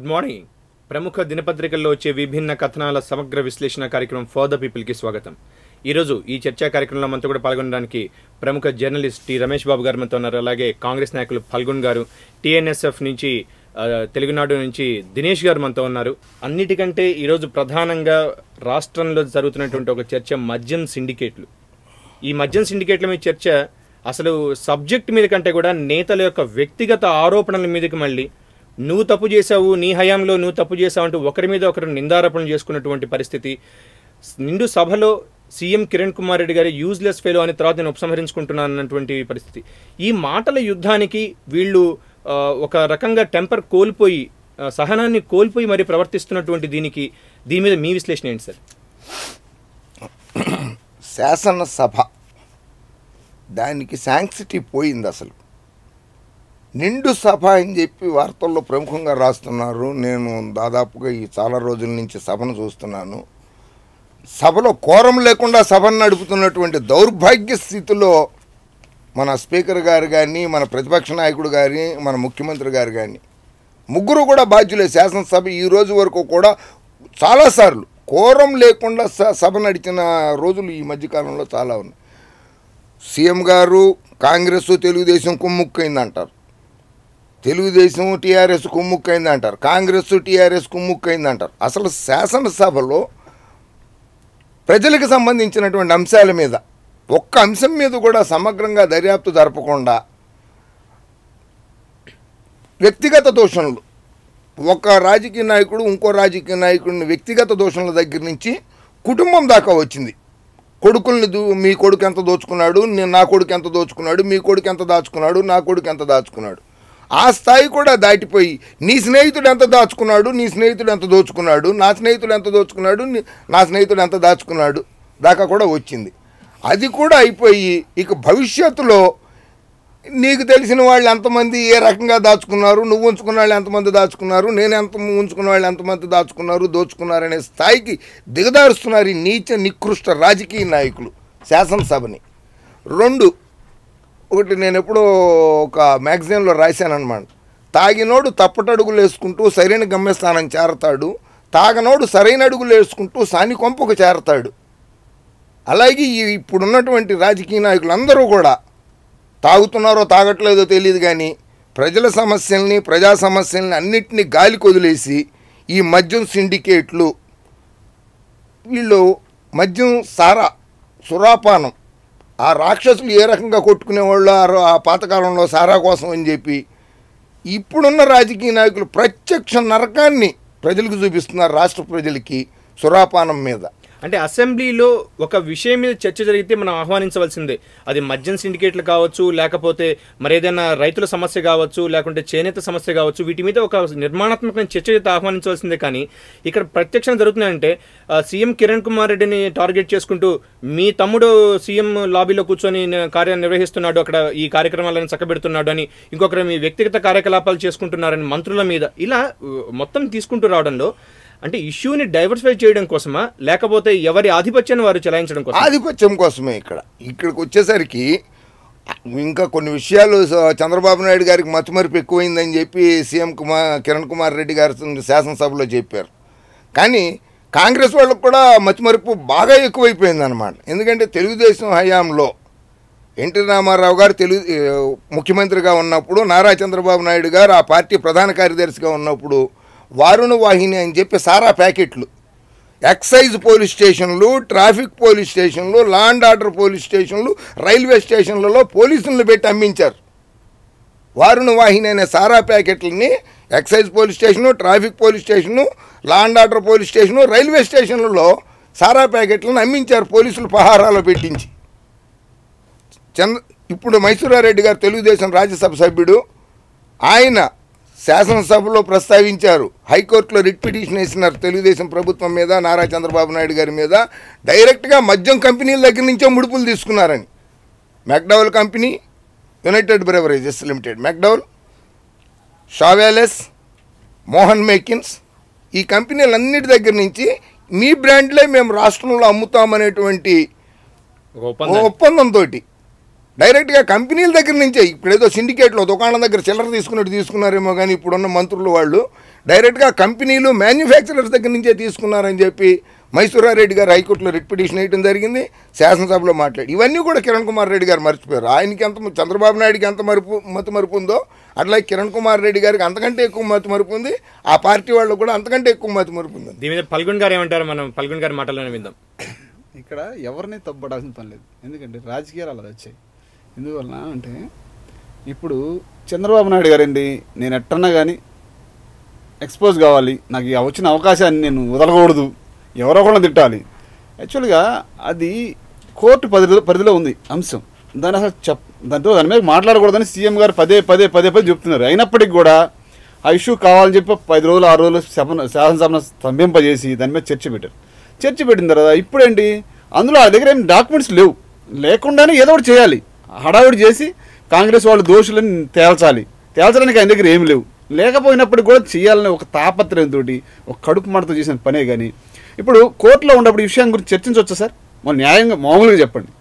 Good morning. ప్రముఖ దినపత్రికల్లో వచ్చే విభిన్న కథనాల సమగ్ర విశ్లేషణ కార్యక్రమం ఫర్ ద పీపుల్కి స్వాగతం. ఈరోజు ఈ చర్చా కార్యక్రమంలో మనతో కూడా పాల్గొనడానికి ప్రముఖ జర్నలిస్ట్ టి రమేష్ బాబు గారు మనతో ఉన్నారు. అలాగే కాంగ్రెస్ నాయకులు ఫల్గున్ గారు, టీఎన్ఎస్ఎఫ్ నుంచి తెలుగునాడు నుంచి దినేష్ గారు మనతో ఉన్నారు. అన్నిటికంటే ఈరోజు ప్రధానంగా రాష్ట్రంలో జరుగుతున్నటువంటి ఒక చర్చ మద్యం సిండికేట్లు. ఈ మద్యం సిండికేట్ల మీద చర్చ అసలు సబ్జెక్ట్ మీద కంటే కూడా నేతల యొక్క వ్యక్తిగత ఆరోపణల మీదకి మళ్ళీ నువ్వు తప్పు చేశావు, నీ హయాంలో నువ్వు తప్పు చేశావు అంటూ ఒకరి మీద ఒకరు నిందారోపణలు చేసుకున్నటువంటి పరిస్థితి. నిండు సభలో సీఎం కిరణ్ కుమార్ రెడ్డి గారి యూజ్లెస్ ఫెలో అని తర్వాత నేను ఉపసంహరించుకుంటున్నాను అన్నటువంటి పరిస్థితి. ఈ మాటల యుద్ధానికి వీళ్ళు ఒక రకంగా టెంపర్ కోల్పోయి, సహనాన్ని కోల్పోయి మరి ప్రవర్తిస్తున్నటువంటి దీని మీద మీ విశ్లేషణ ఏంటి సార్? శాసనసభ దానికి శాంక్సిటీ పోయింది. అసలు నిండు సభ అని చెప్పి వార్తల్లో ప్రముఖంగా రాస్తున్నారు. నేను దాదాపుగా ఈ చాలా రోజుల నుంచి సభను చూస్తున్నాను. సభలో కోరం లేకుండా సభను నడుపుతున్నటువంటి దౌర్భాగ్య స్థితిలో మన స్పీకర్ గారు కానీ, మన ప్రతిపక్ష నాయకుడు కానీ, మన ముఖ్యమంత్రి గారు కానీ ముగ్గురు కూడా బాధ్యులే. శాసనసభ ఈ రోజు వరకు కూడా చాలాసార్లు కోరం లేకుండా సభ నడిచిన రోజులు ఈ మధ్యకాలంలో చాలా ఉన్నాయి. సీఎం గారు కాంగ్రెస్ తెలుగుదేశం కుమ్ముక్కైంది అంటారు, తెలుగుదేశం టీఆర్ఎస్ కుమ్ముక్కైంది అంటారు, కాంగ్రెస్ టీఆర్ఎస్ కుమ్ముక్కైంది అంటారు. అసలు శాసనసభలో ప్రజలకు సంబంధించినటువంటి అంశాల మీద ఒక్క అంశం మీద కూడా సమగ్రంగా దర్యాప్తు జరపకుండా వ్యక్తిగత దోషణలు, ఒక రాజకీయ నాయకుడు ఇంకో రాజకీయ నాయకుడిని వ్యక్తిగత దోషణల దగ్గర నుంచి కుటుంబం దాకా వచ్చింది. కొడుకుల్ని మీ కొడుకు ఎంత దోచుకున్నాడు, నా కొడుకు ఎంత దోచుకున్నాడు, మీ కొడుకు ఎంత దాచుకున్నాడు, నా కొడుకు ఎంత దాచుకున్నాడు, ఆ స్థాయి కూడా దాటిపోయి నీ స్నేహితుడు ఎంత దాచుకున్నాడు, నీ స్నేహితుడు ఎంత దోచుకున్నాడు, నా స్నేహితుడు ఎంత దోచుకున్నాడు, నా స్నేహితుడు ఎంత దాచుకున్నాడు దాకా కూడా వచ్చింది. అది కూడా అయిపోయి ఇక భవిష్యత్తులో నీకు తెలిసిన వాళ్ళు ఎంతమంది ఏ రకంగా దాచుకున్నారు, నువ్వు ఉంచుకున్న వాళ్ళు ఎంతమంది దాచుకున్నారు, నేను ఉంచుకున్న వాళ్ళు ఎంతమంది దాచుకున్నారు, దోచుకున్నారనే స్థాయికి దిగదారుస్తున్నారు ఈ నీచ నికృష్ట రాజకీయ నాయకులు శాసనసభని. ఒకటి నేను ఎప్పుడో ఒక మ్యాగజైన్లో రాశానన్నమాట. తాగినోడు తప్పటడుగులు వేసుకుంటూ సరైన గమ్యస్థానం చేరతాడు, తాగనోడు సరైన అడుగులు వేసుకుంటూ సాని కొంపకు చేరతాడు. అలాగే ఇప్పుడున్నటువంటి రాజకీయ నాయకులు అందరూ కూడా తాగుతున్నారో తాగట్లేదో తెలియదు కానీ ప్రజల సమస్యల్ని, ప్రజా సమస్యల్ని అన్నిటినీ గాలికి వదిలేసి ఈ మద్యం సిండికేట్లు, వీళ్ళు మద్యం సారా సురాపానం, ఆ రాక్షసులు ఏ రకంగా కొట్టుకునేవాళ్ళు ఆ పాతకాలంలో సారా కోసం అని చెప్పి ఇప్పుడున్న రాజకీయ నాయకులు ప్రత్యక్ష నరకాన్ని ప్రజలకు చూపిస్తున్నారు, రాష్ట్ర ప్రజలకి సురాపానం మీద. అంటే అసెంబ్లీలో ఒక విషయం మీద చర్చ జరిగితే మనం ఆహ్వానించవలసిందే. అది మద్యం సిండికేట్లు కావచ్చు, లేకపోతే మరేదైనా రైతుల సమస్య కావచ్చు, లేకుంటే చేనేత సమస్య కావచ్చు, వీటి మీద ఒక నిర్మాణాత్మకమైన చర్చ అయితే ఆహ్వానించవలసిందే. కానీ ఇక్కడ ప్రత్యక్షంగా జరుగుతున్నాయంటే సీఎం కిరణ్ కుమార్ రెడ్డిని టార్గెట్ చేసుకుంటూ మీ తమ్ముడు సీఎం లాబీలో కూర్చొని కార్యం నిర్వహిస్తున్నాడు, అక్కడ ఈ కార్యక్రమాలను చక్కబెడుతున్నాడు అని, ఇంకొకరు మీ వ్యక్తిగత కార్యకలాపాలు చేసుకుంటున్నారని మంత్రుల మీద ఇలా మొత్తం తీసుకుంటూ రావడంలో అంటే ఇష్యూని డైవర్సిఫై చేయడం కోసమా, లేకపోతే ఎవరి ఆధిపత్యాన్ని వారు చెలాయించడం కోసం? ఆధిపత్యం కోసమే. ఇక్కడికి వచ్చేసరికి ఇంకా కొన్ని విషయాలు చంద్రబాబు నాయుడు గారికి మతిమరుపు ఎక్కువైందని చెప్పి సీఎం కిరణ్ కుమార్ రెడ్డి గారు శాసనసభలో చెప్పారు. కానీ కాంగ్రెస్ వాళ్ళకు కూడా మతిమరుపు బాగా ఎక్కువైపోయిందన్నమాట. ఎందుకంటే తెలుగుదేశం హయాంలో ఎన్టీ రామారావు గారు ముఖ్యమంత్రిగా ఉన్నప్పుడు, నారా చంద్రబాబు నాయుడు గారు ఆ పార్టీ ప్రధాన కార్యదర్శిగా ఉన్నప్పుడు వారుణ వాహిని అని చెప్పి సారా ప్యాకెట్లు ఎక్సైజ్ పోలీస్ స్టేషన్లు, ట్రాఫిక్ పోలీస్ స్టేషన్లు, లా అండ్ ఆర్డర్ పోలీస్ స్టేషన్లు, రైల్వే స్టేషన్లలో పోలీసులను పెట్టి అమ్మించారు. వారుణ వాహిని అనే సారా ప్యాకెట్లని excise police station, traffic police station, law and order police station, railway స్టేషన్లలో సారా ప్యాకెట్లను అమ్మించారు పోలీసులు పహారాలో పెట్టించి. ఇప్పుడు మైసూరారెడ్డి గారు తెలుగుదేశం రాజ్యసభ సభ్యుడు, ఆయన శాసనసభలో ప్రస్తావించారు. హైకోర్టులో రిట్ పిటిషన్ వేసినారు తెలుగుదేశం ప్రభుత్వం మీద, నారా చంద్రబాబు నాయుడు గారి మీద. డైరెక్ట్గా మద్యం కంపెనీల దగ్గర నుంచే ముడుపులు తీసుకున్నారని. McDowell company, United Breweries limited, McDowell, Shaw Wallace, Mohan Meakins, ఈ కంపెనీలన్నిటి దగ్గర నుంచి మీ బ్రాండ్లే మేము రాష్ట్రంలో అమ్ముతామనేటువంటి ఒప్పందంతో డైరెక్ట్గా కంపెనీల దగ్గర నుంచే ఇప్పుడు ఏదో సిండికేట్లో దుకాణం దగ్గర చిల్లర తీసుకున్నారేమో కానీ ఇప్పుడున్న మంత్రులు వాళ్ళు డైరెక్ట్గా కంపెనీలు మ్యానుఫ్యాక్చరర్స్ దగ్గర నుంచే తీసుకున్నారని చెప్పి మైసూరారెడ్డి గారు హైకోర్టులో రిట్ పిటిషన్ వేయడం జరిగింది, శాసనసభలో మాట్లాడి ఇవన్నీ కూడా కిరణ్ కుమార్ రెడ్డి గారు మర్చిపోయారు. ఆయనకి ఎంత చంద్రబాబు నాయుడికి ఎంత మతి మరుపు ఉందో అట్లాగే కిరణ్ కుమార్ రెడ్డి గారికి అంతకంటే ఎక్కువ మతి మరుపు ఉంది, ఆ పార్టీ వాళ్ళు కూడా అంతకంటే ఎక్కువ మతి మరుపు ఉంది. దీని మీద పల్గొన్ గారు ఏమంటారు? మనం పల్గొన్ గారి మాటల్లోనే విందాం. ఇక్కడ ఎవరిని తప్పడాల్సిన పని లేదు, ఎందుకంటే రాజకీయాలు అలా వచ్చాయి. ఎందువలన అంటే ఇప్పుడు చంద్రబాబు నాయుడు గారండి, నేను ఎట్టన్నా కానీ ఎక్స్పోజ్ కావాలి, నాకు వచ్చిన అవకాశాన్ని నేను వదలకూడదు, ఎవరో కూడా తిట్టాలి. యాక్చువల్గా అది కోర్టు పరిధిలో ఉంది అంశం, దాని అసలు దాని మీద మాట్లాడకూడదని సీఎం గారు పదే చెప్తున్నారు. అయినప్పటికీ కూడా ఆ ఇష్యూ కావాలని చెప్పి 5 రోజులు 6 రోజులు శాసనసభను స్తంభింపజేసి దాని మీద చర్చ పెట్టారు. చర్చ పెట్టిన తర్వాత ఇప్పుడేంటి, అందులో ఆ దగ్గర ఏం డాక్యుమెంట్స్ లేకుండానే ఏదో ఒకటి చేయాలి, హడావుడి చేసి కాంగ్రెస్ వాళ్ళు దోషులని తేల్చడానికి ఆయన దగ్గర ఏమి లేకపోయినప్పుడు కూడా చేయాలని ఒక తాపత్రయంతో ఒక కడుపు మాటతో చేసిన పనే. కానీ ఇప్పుడు కోర్టులో ఉన్నప్పుడు ఈ విషయం గురించి చర్చించవచ్చా సార్? మన న్యాయంగా మామూలుగా చెప్పండి,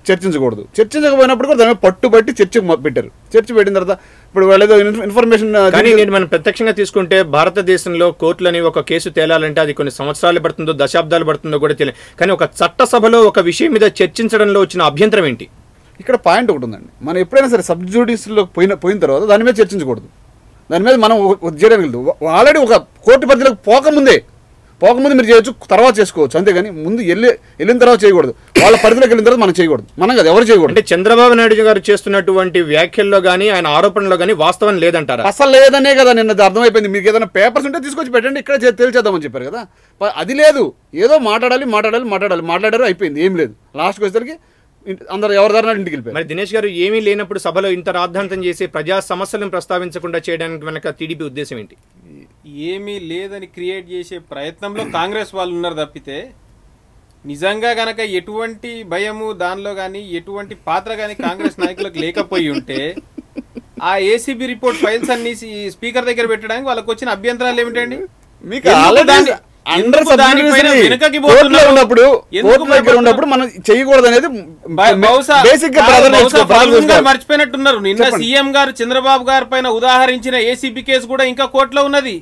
చర్చించకూడదు. చర్చించకపోయినప్పుడు కూడా దాని మీద పట్టుబట్టి చర్చ పెట్టారు. చర్చ పెట్టిన తర్వాత ఇప్పుడు వాళ్ళు ఏదో ఇన్ఫర్మేషన్ కానీ నేను మనం ప్రత్యక్షంగా తీసుకుంటే భారతదేశంలో కోర్టులని ఒక కేసు తేలాలంటే అది కొన్ని సంవత్సరాలు పడుతుందో దశాబ్దాలు పడుతుందో కూడా తెలియదు. కానీ ఒక చట్టసభలో ఒక విషయం మీద చర్చించడంలో వచ్చిన అభ్యంతరం ఏంటి? ఇక్కడ పాయింట్ ఒకటి ఉందండి, మనం ఎప్పుడైనా సరే సబ్ జ్యుడిషియల్లో పోయిన తర్వాత దాని మీద చర్చించకూడదు, దాని మీద మనం చేయడానికి ఆల్రెడీ ఒక కోర్టు పరిధిలోకి పోకముందు మీరు చేయొచ్చు, తర్వాత చేసుకోవచ్చు, అంతేగాని ముందు వెళ్ళిన తర్వాత చేయకూడదు. వాళ్ళ పరిధిలోకి వెళ్ళిన తర్వాత మనం చేయకూడదు, మనం కదా ఎవరు చేయకూడదు. అంటే చంద్రబాబు నాయుడు గారు చేస్తున్నటువంటి వ్యాఖ్యల్లో కానీ ఆయన ఆరోపణలో కానీ వాస్తవం లేదంటారా? అసలు లేదనే కదా నిన్న అర్థమైపోయింది. మీకు ఏదైనా పేపర్స్ ఉంటే తీసుకొచ్చి పెట్టండి, ఇక్కడ తేల్చేద్దామని చెప్పారు కదా. అది లేదు, ఏదో మాట్లాడారు, అయిపోయింది, ఏం లేదు. లాస్ట్కి వచ్చేసరికి అందరూ ఎవరిదారు ఇంటికి వెళ్ళిపోయారు. మరి దినేష్ గారు ఏమీ లేనప్పుడు సభలో ఇంత రాద్ధాంతం చేసి ప్రజా సమస్యలను ప్రస్తావించకుండా చేయడానికి వెనక టీడీపీ ఉద్దేశం ఏంటి? ఏమీ లేదని క్రియేట్ చేసే ప్రయత్నంలో కాంగ్రెస్ వాళ్ళు ఉన్నారు తప్పితే నిజంగా గనక ఎటువంటి భయము దానిలో కానీ ఎటువంటి పాత్ర కానీ కాంగ్రెస్ నాయకులకు లేకపోయి ఉంటే ఆ ఏసీబీ రిపోర్ట్ ఫైల్స్ అన్ని స్పీకర్ దగ్గర పెట్టడానికి వాళ్ళకి వచ్చిన అభ్యంతరాలు ఏమిటండి? ఉన్నప్పుడు మనం చేయకూడదు అనేది మర్చిపోయినట్టున్నారు. నిన్న సీఎం గారు చంద్రబాబు గారి పైన ఉదాహరించిన ఏసీబీ కేసు కూడా ఇంకా కోర్టులో ఉన్నది.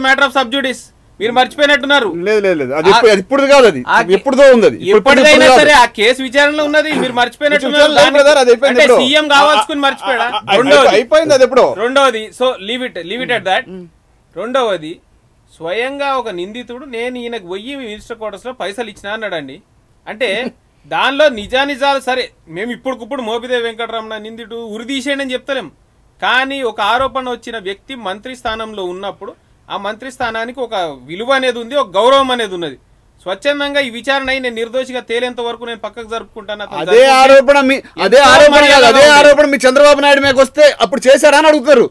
మ్యాటర్ ఆఫ్ సబ్ జ్యుడిస్ మీరు మర్చిపోయినట్టున్నారు. ఎప్పుడైనా సరే ఆ కేసు విచారణలో ఉన్నది, మీరు మర్చిపోయినట్టున్నారు. సీఎం కావాల్సుకుని మర్చిపోయాడా? రెండోది so leave it at that. రెండవది స్వయంగా ఒక నిందితుడు నేను ఈయనకు పోయి మినిస్టర్ క్వార్టర్స్ లో పైసలు ఇచ్చినా అన్నాడండి. అంటే దానిలో నిజానిజాలు సరే మేము ఇప్పుడు మోపిదేవి వెంకటరమణ నిందితుడు ఉరిదీసేయండి అని చెప్తలేం. కానీ ఒక ఆరోపణ వచ్చిన వ్యక్తి మంత్రి స్థానంలో ఉన్నప్పుడు ఆ మంత్రి స్థానానికి ఒక విలువ అనేది ఉంది, ఒక గౌరవం అనేది ఉన్నది. స్వచ్ఛందంగా ఈ విచారణ అయి నేను నిర్దోషిగా తేలేంత వరకు నేను పక్కకు జరుపుకుంటాను. అదే ఆరోపణ మీ చంద్రబాబు నాయుడు మీకు వస్తే అప్పుడు చేశారా అని అడుగుతారు.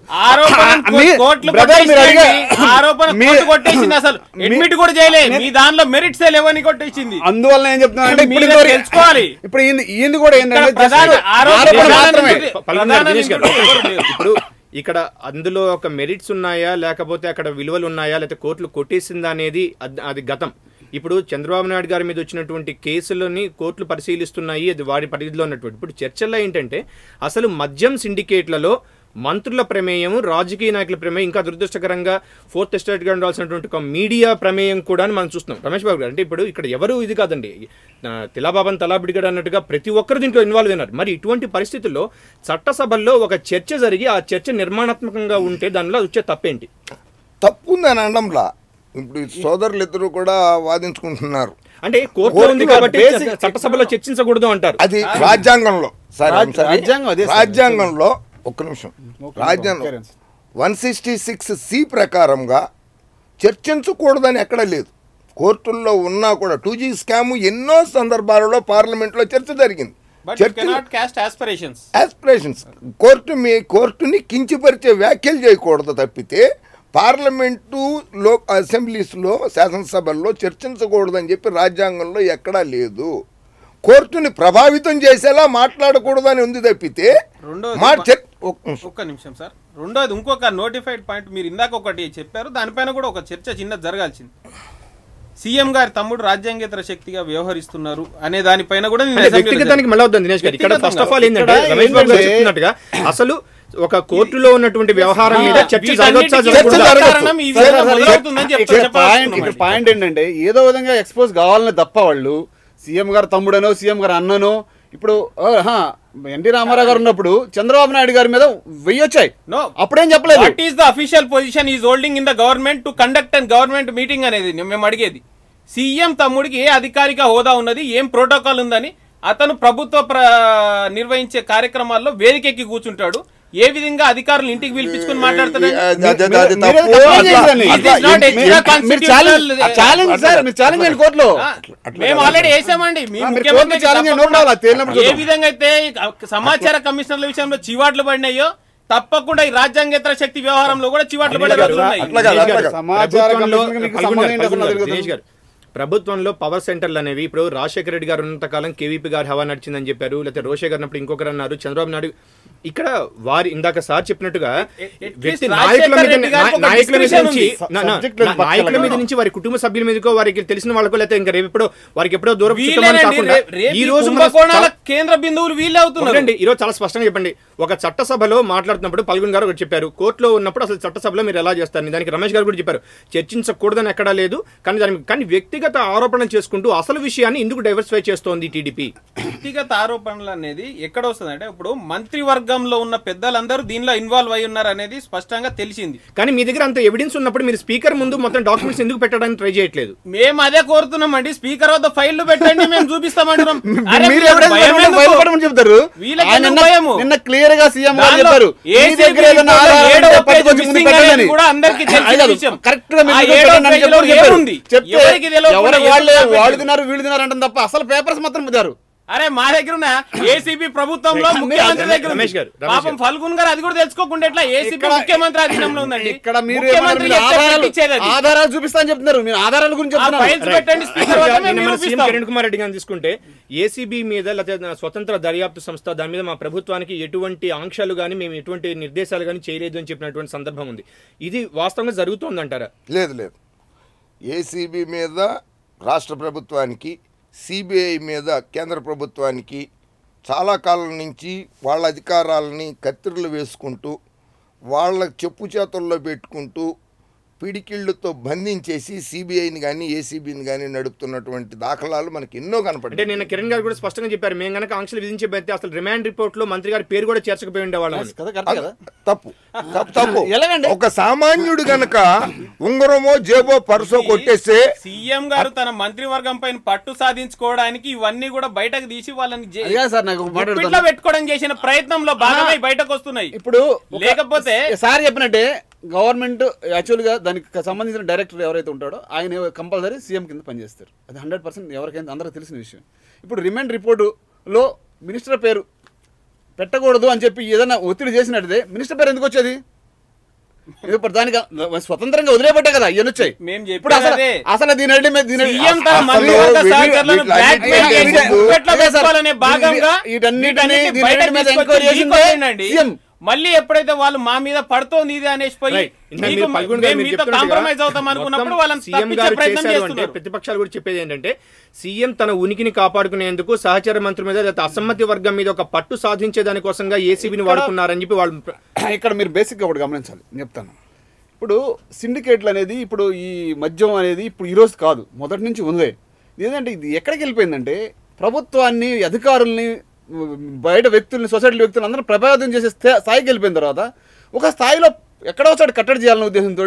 కొట్టేసింది, అసలు అడ్మిట్ కూడా చేయలేదు. మీ దానిలో మెరిట్స్ లేవని కొట్టేసింది. అందువల్ల ఏం చెప్తున్నానంటే తెలుసుకోవాలి. ఇప్పుడు ఈయన కూడా ఇప్పుడు ఇక్కడ అందులో ఒక మెరిట్స్ ఉన్నాయా లేకపోతే అక్కడ విలువలు ఉన్నాయా లేకపోతే కోర్టులు కొట్టేసిందా అనేది అది గతం. ఇప్పుడు చంద్రబాబు నాయుడు గారి మీద వచ్చినటువంటి కేసులని కోర్టులు పరిశీలిస్తున్నాయి, అది వారి పరిధిలో ఉన్నటువంటి. ఇప్పుడు చర్చల్లో ఏంటంటే అసలు మద్యం సిండికేట్లలో మంత్రుల ప్రమేయం, రాజకీయ నాయకుల ప్రమేయం, ఇంకా దురదృష్టకరంగా ఫోర్త్ ఎస్టేట్గా ఉండాల్సినటువంటి ఒక మీడియా ప్రమేయం కూడా మనం చూస్తున్నాం. రమేష్ బాబు గారు, అంటే ఇప్పుడు ఇక్కడ ఎవరు ఇది కాదండి, తిలాబాబన్ తలాబిడిగడ అన్నట్టుగా ప్రతి ఒక్కరు దీంట్లో ఇన్వాల్వ్ అయినారు. మరి ఇటువంటి పరిస్థితుల్లో చట్టసభల్లో ఒక చర్చ జరిగి ఆ చర్చ నిర్మాణాత్మకంగా ఉంటే దానిలో వచ్చే తప్పేంటి? తప్పు ఉందని అనడంలా ఇప్పుడు సోదరులు ఇద్దరు కూడా వాదించుకుంటున్నారు. అంటే కోర్టులో ఉంది కాబట్టి చట్టసభలో చర్చించకూడదు అంటారు. అది రాజ్యాంగంలో రాజ్యాంగంలో ఒక్క నిమిషం, రాజ్యాంగం 166C ప్రకారంగా చర్చించకూడదని ఎక్కడ లేదు. కోర్టుల్లో ఉన్నా కూడా 2G స్కామ్ ఎన్నో సందర్భాలలో పార్లమెంట్లో చర్చ జరిగింది. కోర్టుని కించపరిచే వ్యాఖ్యలు చేయకూడదు తప్పితే పార్లమెంటు అసెంబ్లీస్లో శాసనసభల్లో చర్చించకూడదని చెప్పి రాజ్యాంగంలో ఎక్కడా లేదు. కోర్టుని ప్రభావితం చేసేలా మాట్లాడకూడదని ఉంది తప్పితే. ఒక్క నిమిషం సార్. రెండోది ఇంకొక నోటిఫైడ్ పాయింట్ మీరు ఇందాక ఒకటి చెప్పారు, దానిపైన కూడా ఒక చర్చ చిన్న జరగాల్సింది. సీఎం గారి తమ్ముడు రాజ్యాంగేతర శక్తిగా వ్యవహరిస్తున్నారు అనే దానిపైన కూడా వ్యక్తిగతానికి మళ్ళీ వద్దాం దినేష్ గారు. ఇక్కడ ఫస్ట్ ఆఫ్ ఆల్ ఏంటంటే రమేష్ బాబు గారు చెప్తున్నట్టుగా అసలు ఒక కోర్టులో ఉన్నటువంటి వ్యవహారం మీద చర్చ పాయింట్ ఏంటంటే ఏదో విధంగా ఎక్స్పోజ్ కావాలని తప్ప వాళ్ళు సీఎం గారు తమ్ముడనో సీఎం గారు అన్ననో ఇప్పుడు ఎన్టీ రామారావు గారు ఉన్నప్పుడు చంద్రబాబు నాయుడు గారి మీద వెయ్యొచ్చాయి, అప్పుడేం చెప్పలేదు. What is the official position is holding in the government to conduct and government meeting అనేది మేము అడిగేది. సీఎం తమ్ముడికి ఏ అధికారిక హోదా ఉన్నది, ఏం ప్రోటోకాల్ ఉందని అతను ప్రభుత్వ నిర్వహించే కార్యక్రమాల్లో వేదికెక్కి కూర్చుంటాడు. ఏ విధంగా అధికారులు ఇంటికి పిలిపించుకుని మాట్లాడతారు? మేము ఆల్రెడీ వేసామండి. ఏ విధంగా అయితే సమాచార కమిషనర్ల విషయంలో చివాట్లు పడినాయో తప్పకుండా ఈ రాజ్యాంగేతర శక్తి వ్యవహారంలో కూడా చివాట్లు పడే ప్రభుత్వంలో పవర్ సెంటర్లు అనేవి ఇప్పుడు రాజశేఖర రెడ్డి గారు ఉన్నంతకాలం కేవీపీ గారు హవా నడిచిందని చెప్పారు, లేకపోతే రోషే గారు అన్నప్పుడు ఇంకొకరు అన్నారు, చంద్రబాబు నాయుడు. ఇక్కడ వారి ఇందాక సార్ చెప్పినట్టుగా వ్యక్తి నాయకుల మీద నుంచి వారి కుటుంబ సభ్యుల మీదకో వారికి తెలిసిన వాళ్ళకో లేకపోతే ఇంకా రేపు వారికి ఎప్పుడో దూరం ఈ రోజు కేంద్ర బిందువులు వీళ్ళే అవుతున్నారండి. ఈ రోజు చాలా స్పష్టంగా చెప్పండి. ఒక చట్టసభలో మాట్లాడుతున్నప్పుడు పల్గొన్ గారు ఒకటి చెప్పారు, కోర్టులో ఉన్నప్పుడు అసలు చట్టసభలో మీరు ఎలా చేస్తారు, దానికి రమేష్ గారు కూడా చెప్పారు చర్చించకూడదని ఎక్కడా లేదు, కానీ వ్యక్తిగత ఆరోపణలు చేసుకుంటూ అసలు విషయాన్ని ఎందుకు డైవర్సిఫై చేస్తోంది టీడీపీ? వ్యక్తిగత ఆరోపణలు అనేది ఎక్కడ వస్తుంది అంటే ఇప్పుడు మంత్రివర్గంలో ఉన్న పెద్దలందరూ దీనిలో ఇన్వాల్వ్ అయి ఉన్నారు అనేది స్పష్టంగా తెలిసింది. కానీ మీ దగ్గర అంత ఎవిడెన్స్ ఉన్నప్పుడు మీరు స్పీకర్ ముందు మొత్తం డాక్యుమెంట్స్ ఎందుకు పెట్టడానికి ట్రై చేయట్లేదు? మేము అదే కోరుతున్నామండి, స్పీకర్ వద్ద ఫైళ్లు పెట్టండి, మేము చూపిస్తామంటున్నాం. చెప్తారు నిన్న క్లియర్ గా సీఎం గారు చెప్పారు కూడా అందరికీ కరెక్ట్ గా వాళ్ళు తిన్నారు వీళ్ళు తిన్నారు అంటే తప్ప అసలు పేపర్స్ మాత్రం ఇద్దారు. అరే మా దగ్గర ఉన్న ఏసీబీ ప్రభుత్వంలో ముఖ్యమంత్రి దగ్గర పాపం ఫల్గున్ గారు అది కూడా తెలుసుకోకుండా ఎట్లా ఏసీబీ ముఖ్యమంత్రి అధీనంలో ఉందండి. ఇక్కడ మీరు ఆధారాలు చూపిస్తాను చెప్తున్నారు, మీరు ఆధారాల గురించి కిరణ్ కుమార్ రెడ్డి గారిని తీసుకుంటే ఏసీబీ మీద లేకపోతే స్వతంత్ర దర్యాప్తు సంస్థ దాని మీద మా ప్రభుత్వానికి ఎటువంటి ఆంక్షలు గానీ మేము ఎటువంటి నిర్దేశాలు గానీ చేయలేదు అని చెప్పినటువంటి సందర్భం ఉంది. ఇది వాస్తవంగా జరుగుతోందంటారా? లేదు లేదు, ఏసీబీ మీద రాష్ట్ర ప్రభుత్వానికి, సిబిఐ మీద కేంద్ర ప్రభుత్వానికి చాలా కాలం నుంచి వాళ్ళ అధికారాలని కత్తిరలు వేసుకుంటూ వాళ్ళ చెప్పు చేతుల్లో పెట్టుకుంటూ పిడికిళ్లతో బంధించేసి సిబిఐని కానీ ఏసీబీని కానీ నడుపుతున్నటువంటి దాఖలాలు మనకి ఎన్నో కనపడ్డాయి. అంటే నిన్న కిరణ్ గారు కూడా స్పష్టంగా చెప్పారు, మేము కనుక ఆంక్షలు విధించబడితే అసలు రిమాండ్ రిపోర్ట్ లో మంత్రి గారి పేరు కూడా చేర్చకపోయి ఉండేవాళ్ళం. తప్పు తప్పు. ఒక సామాన్యుడు గనక ఉంగరమో జేబో పర్సో కొట్టేస్తే సీఎం గారు తన మంత్రివర్గం పైన పట్టు సాధించుకోవడానికి ఇవన్నీ కూడా బయటకు తీసి వాళ్ళని పెట్టుకోవడం చేసిన ప్రయత్నంలో భాగమై బయటకు వస్తున్నాయి. ఇప్పుడు లేకపోతే సార్ చెప్పినట్టే గవర్నమెంట్ యాక్చువల్గా దానికి సంబంధించిన డైరెక్టర్ ఎవరైతే ఉంటాడో ఆయన కంపల్సరీ సీఎం కింద పనిచేస్తారు. అది 100% ఎవరికైనా అందరికీ తెలిసిన విషయం. ఇప్పుడు రిమాండ్ రిపోర్టులో మినిస్టర్ పేరు పెట్టకూడదు అని చెప్పి ఏదైనా ఒత్తిడి చేసినట్టే మినిస్టర్ పేరు ఎందుకు వచ్చేది? దానికి స్వతంత్రంగా వదిలేపట్టే కదా ఇవన్నీ వచ్చాయి. ఇప్పుడు అసలు దీని మళ్ళీ ఎప్పుడైతే వాళ్ళు మా మీద పడుతోంది ఇది అనేసి పోయి కాంప్రమైజ్ అవుతాం అనుకున్నప్పుడు వాళ్ళని ప్రతిపక్షాలు కూడా చెప్పేది ఏంటంటే సీఎం తన ఉనికిని కాపాడుకునేందుకు సహచర మంత్రి మీద అసమ్మతి వర్గం మీద ఒక పట్టు సాధించే దానికోసంగా ఏసీబీని వాడుకున్నారని చెప్పి వాళ్ళు ఇక్కడ మీరు బేసిక్గా ఒకటి గమనించాలి. చెప్తాను, ఇప్పుడు సిండికేట్లు అనేది ఇప్పుడు ఈ మద్యం అనేది ఇప్పుడు ఈరోజు కాదు, మొదటి నుంచి ఉందే. ఏంటంటే ఇది ఎక్కడికి వెళ్ళిపోయిందంటే ప్రభుత్వాన్ని, అధికారుల్ని, బయట వ్యక్తుల్ని, సొసైటీ వ్యక్తులు అందరూ ప్రభావితం చేసే స్థాయికి వెళ్ళిపోయిన తర్వాత ఒక స్థాయిలో ఎక్కడో ఒకసారి కట్టడి చేయాలనే ఉద్దేశంతో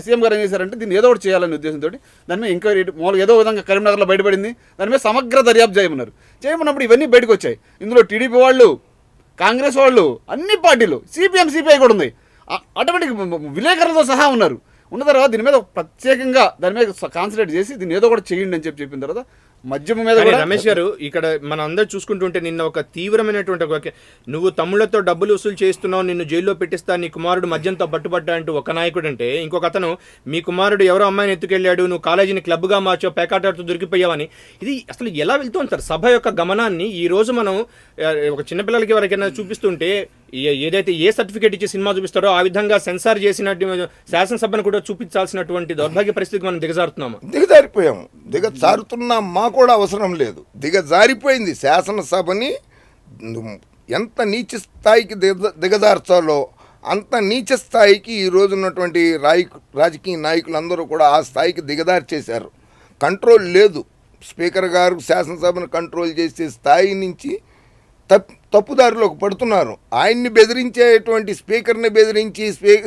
సీఎం గారు ఏం చేశారంటే దీన్ని ఏదో ఒకటి చేయాలనే ఉద్దేశంతో దాని మీద ఎంక్వైరీ మామూలుగా ఏదో విధంగా కరీంనగర్లో బయటపడింది, దాని మీద సమగ్ర దర్యాప్తు చేయమన్నప్పుడు ఇవన్నీ బయటకు వచ్చాయి. ఇందులో టీడీపీ వాళ్ళు, కాంగ్రెస్ వాళ్ళు, అన్ని పార్టీలు, సిపిఐ కూడా ఉంది, ఆటోమేటిక్ విలేకరులతో సహా ఉన్నారు. ఉన్న తర్వాత దీని మీద ప్రత్యేకంగా దాని మీద కాన్సన్ట్రేట్ చేసి దీన్ని ఏదో ఒకటి చేయండి అని చెప్పిన తర్వాత మద్యం మీద రమేష్ గారు ఇక్కడ మనం అందరూ చూసుకుంటుంటే నిన్న ఒక తీవ్రమైనటువంటి నువ్వు తమ్ముళ్లతో డబ్బులు వసూలు చేస్తున్నావు, నిన్ను జైల్లో పెట్టిస్తా, నీ కుమారుడు మద్యంతో పట్టుబడ్డా అంటూ ఒక నాయకుడు అంటే, ఇంకొక అతను మీ కుమారుడు ఎవరో అమ్మాయిని ఎత్తుకెళ్ళాడు, నువ్వు కాలేజీని క్లబ్గా మార్చావు, పేకాటాడుతూ దొరికిపోయావని. ఇది అసలు ఎలా వెళ్తూ ఉంటారు? సభ యొక్క గమనాన్ని ఈ రోజు మనం ఒక చిన్నపిల్లలకి ఎవరికైనా చూపిస్తుంటే ఏదైతే ఏ సర్టిఫికేట్ ఇచ్చి సినిమా చూపిస్తారో ఆ విధంగా సెన్సార్ చేసినట్టు శాసనసభను కూడా చూపించాల్సినటువంటి దౌర్భాగ్య పరిస్థితికి మనం దిగజారుతున్నాము. దిగజారిపోయాము. దిగజారుతున్నాం, మా కూడా అవసరం లేదు. దిగజారిపోయింది. శాసనసభని ఎంత నీచ స్థాయికి దిగజార్చాలో అంత నీచ స్థాయికి ఈ రోజు ఉన్నటువంటి రాజకీయ నాయకులందరూ కూడా ఆ స్థాయికి దిగజార్చేశారు. కంట్రోల్ లేదు. స్పీకర్ గారు శాసనసభను కంట్రోల్ చేసే స్థాయి నుంచి తప్పుదారిలోకి పడుతున్నారు. ఆయన్ని బెదిరించేటువంటి స్పీకర్ని బెదిరించి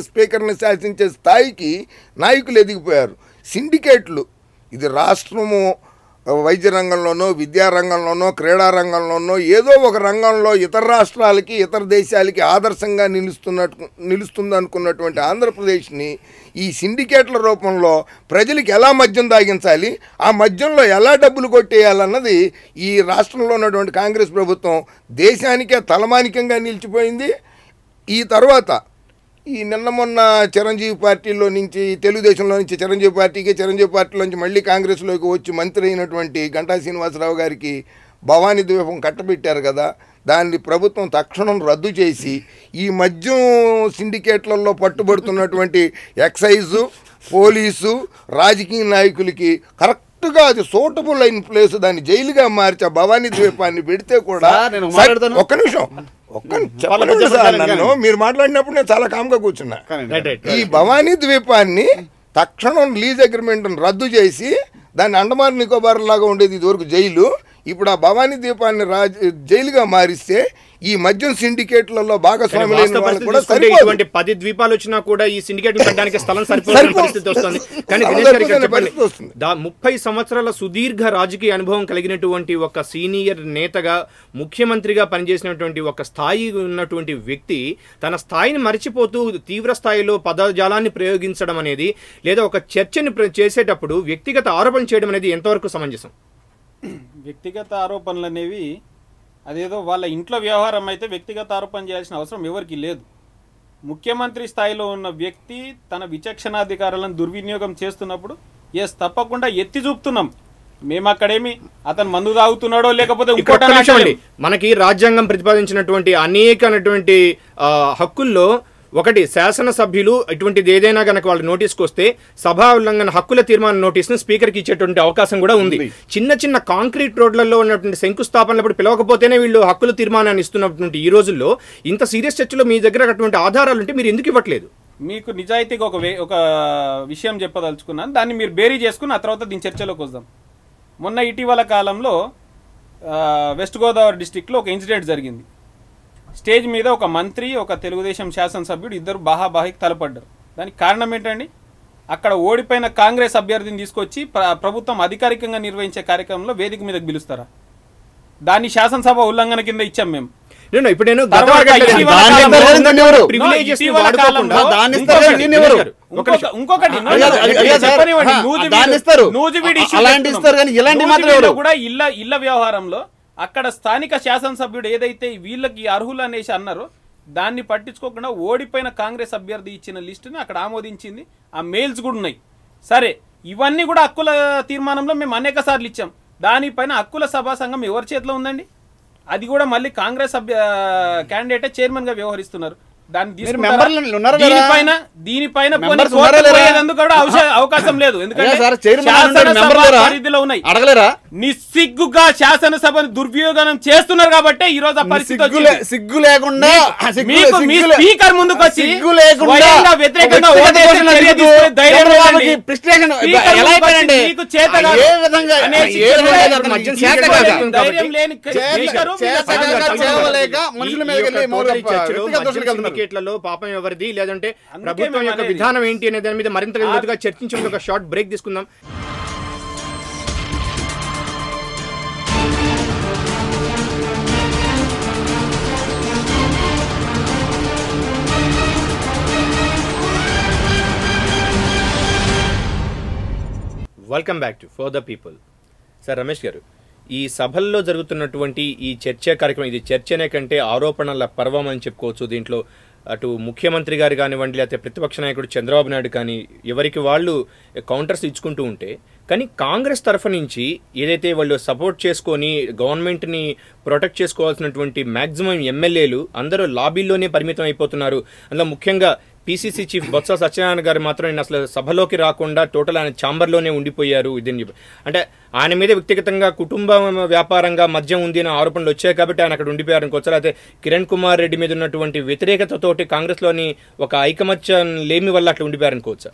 స్పీకర్ని శాసించే స్థాయికి నాయకులు ఎదిగిపోయారు. సిండికేట్లు, ఇది రాష్ట్రము వైద్య రంగంలోనో, విద్యారంగంలోనో, క్రీడా రంగంలోనో ఏదో ఒక రంగంలో ఇతర రాష్ట్రాలకి ఇతర దేశాలకి ఆదర్శంగా నిలుస్తుంది అనుకున్నటువంటి ఆంధ్రప్రదేశ్ని ఈ సిండికేట్ల రూపంలో ప్రజలకి ఎలా మద్యం తాగించాలి, ఆ మద్యంలో ఎలా డబ్బులు కొట్టేయాలన్నది ఈ రాష్ట్రంలో ఉన్నటువంటి కాంగ్రెస్ ప్రభుత్వం దేశానికే తలమానికంగా నిలిచిపోయింది. ఈ తర్వాత ఈ నిన్న మొన్న చిరంజీవి పార్టీలో నుంచి తెలుగుదేశంలో నుంచి చిరంజీవి పార్టీలో నుంచి మళ్ళీ కాంగ్రెస్లోకి వచ్చి మంత్రి అయినటువంటి గంటా శ్రీనివాసరావు గారికి భవానీ ద్వీపం కట్టబెట్టారు కదా, దాన్ని ప్రభుత్వం తక్షణం రద్దు చేసి ఈ మద్యం సిండికేట్లలో పట్టుబడుతున్నటువంటి ఎక్సైజు, పోలీసు, రాజకీయ నాయకులకి కరెక్ట్గా అది సూటబుల్ అయిన ప్లేస్ దాన్ని జైలుగా మార్చి ఆ భవానీ ద్వీపాన్ని పెడితే కూడా ఒక్క నిమిషం మీరు మాట్లాడినప్పుడు నేను చాలా కామ్గా కూర్చున్నా. ఈ భవానీ ద్వీపాన్ని తక్షణం లీజ్ అగ్రిమెంట్ రద్దు చేసి దాన్ని అండమాన్ నికోబార్ లాగా ఉండేది ఇదివరకు జైలు, ఇప్పుడు ఆ భవానీ ద్వీపాన్ని జైలుగా మారిస్తే ఈ మద్యం సిండికేట్లలో భాగస్వాములు 10 ద్వీపాలు వచ్చినా కూడా ఈ సిండికేట్ పెట్టడానికి స్థలం సరిపోయే పరిస్థితి వస్తుంది. కానీ 30 సంవత్సరాల సుదీర్ఘ రాజకీయ అనుభవం కలిగినటువంటి ఒక సీనియర్ నేతగా ముఖ్యమంత్రిగా పనిచేసినటువంటి ఒక స్థాయి ఉన్నటువంటి వ్యక్తి తన స్థాయిని మరిచిపోతూ తీవ్ర స్థాయిలో పదజాలాన్ని ప్రయోగించడం అనేది లేదా ఒక చర్చని చేసేటప్పుడు వ్యక్తిగత ఆరోపణలు చేయడం అనేది ఎంతవరకు సమంజసం? వ్యక్తిగత ఆరోపణలు అనేవి అదేదో వాళ్ళ ఇంట్లో వ్యవహారం అయితే వ్యక్తిగత ఆరోపణ చేయాల్సిన అవసరం ఎవరికి లేదు. ముఖ్యమంత్రి స్థాయిలో ఉన్న వ్యక్తి తన విచక్షణాధికారాలను దుర్వినియోగం చేస్తున్నప్పుడు తప్పకుండా ఎత్తి చూపుతున్నాం. మేము అక్కడేమి అతను మందు తాగుతున్నాడో లేకపోతే మనకి రాజ్యాంగం ప్రతిపాదించినటువంటి అనేకటువంటి హక్కుల్లో ఒకటి శాసనసభ్యులు ఇటువంటిది ఏదైనా కనుక వాళ్ళు నోటీస్కి వస్తే సభా ఉల్లంఘన హక్కుల తీర్మాన నోటీస్ను స్పీకర్కి ఇచ్చేటువంటి అవకాశం కూడా ఉంది. చిన్న చిన్న కాంక్రీట్ రోడ్లలో ఉన్నటువంటి శంకుస్థాపనలు పిలవకపోతేనే వీళ్ళు హక్కుల తీర్మానాన్ని ఇస్తున్నటువంటి ఈ రోజుల్లో ఇంత సీరియస్ చర్చలో మీ దగ్గర అటువంటి ఆధారాలు ఉంటే మీరు ఎందుకు ఇవ్వట్లేదు? మీకు నిజాయితీగా ఒక విషయం చెప్పదలుచుకున్నాను, దాన్ని మీరు బేరీ చేసుకుని ఆ తర్వాత దీని చర్చలోకి వద్దాం. మొన్న ఇటీవల కాలంలో వెస్ట్ గోదావరి డిస్టిక్లో ఒక ఇన్సిడెంట్ జరిగింది. స్టేజ్ మీద ఒక మంత్రి, ఒక తెలుగుదేశం శాసనసభ్యుడు ఇద్దరు బాహాబాహికి తలపడ్డారు. దానికి కారణం ఏంటండి? అక్కడ ఓడిపోయిన కాంగ్రెస్ అభ్యర్థిని తీసుకొచ్చి ప్రభుత్వం అధికారికంగా నిర్వహించే కార్యక్రమంలో వేదిక మీదకి పిలుస్తారా? దాన్ని శాసనసభ ఉల్లంఘన కింద ఇచ్చాం మేము. ఇళ్ల వ్యవహారంలో అక్కడ స్థానిక శాసనసభ్యుడు ఏదైతే వీళ్ళకి అర్హులు అనేసి అన్నారో దాన్ని పట్టించుకోకుండా ఓడిపోయిన కాంగ్రెస్ అభ్యర్థి ఇచ్చిన లిస్టుని అక్కడ ఆమోదించింది. ఆ మెయిల్స్ కూడా ఉన్నాయి. సరే, ఇవన్నీ కూడా హక్కుల తీర్మానంలో మేము అనేక సార్లు ఇచ్చాం. దానిపైన హక్కుల సభా సంఘం ఎవరి చేతిలో ఉందండి? అది కూడా మళ్ళీ కాంగ్రెస్ క్యాండిడేటే చైర్మన్ గా వ్యవహరిస్తున్నారు. దీనిపైన అవకాశం లేదు. నిస్సిగ్గుగా శాసనసభను దుర్వినియోగం చేస్తున్నారు కాబట్టి ఈ రోజు ఆ పరిస్థితి సిగ్గు లేకుండా స్పీకర్ ముందుకు వచ్చి వ్యతిరేకంగా పాపం ఎవరిది లేదంటే ప్రభుత్వం యొక్క విధానం ఏంటి అనే దాని మీద మరింత లోతుగా చర్చించే ఒక షార్ట్ బ్రేక్ తీసుకుందాం. Welcome back to for the people. Sir Ramesh గారు, ఈ సభల్లో జరుగుతున్నటువంటి ఈ చర్చా కార్యక్రమం, ఇది చర్చనే కంటే ఆరోపణల పర్వం అని చెప్పుకోవచ్చు. దీంట్లో అటు ముఖ్యమంత్రి గారు కానివ్వండి, లేకపోతే ప్రతిపక్ష నాయకుడు చంద్రబాబు నాయుడు కానీ ఎవరికి వాళ్ళు కౌంటర్స్ ఇచ్చుకుంటూ ఉంటే, కానీ కాంగ్రెస్ తరఫు నుంచి ఏదైతే వాళ్ళు సపోర్ట్ చేసుకొని గవర్నమెంట్ని ప్రొటెక్ట్ చేసుకోవాల్సినటువంటి మ్యాక్సిమం ఎమ్మెల్యేలు అందరూ లాబీల్లోనే పరిమితం అయిపోతున్నారు. అందులో ముఖ్యంగా పీసీసీ చీఫ్ బొత్స సత్యనారాయణ గారు మాత్రం ఆయన అసలు సభలోకి రాకుండా టోటల్ ఆయన ఛాంబర్లోనే ఉండిపోయారు. ఇదని అంటే ఆయన మీద వ్యక్తిగతంగా కుటుంబ వ్యాపారంగా మద్యం ఉంది అనే ఆరోపణలు వచ్చాయి కాబట్టి ఆయన అక్కడ ఉండిపోయారు అనుకోవచ్చు. అయితే కిరణ్ కుమార్ రెడ్డి మీద ఉన్నటువంటి వ్యతిరేకతతోటి కాంగ్రెస్లోని ఒక ఐకమత్యం లేమి వల్ల అట్లా ఉండిపోయారు అనుకోవచ్చా?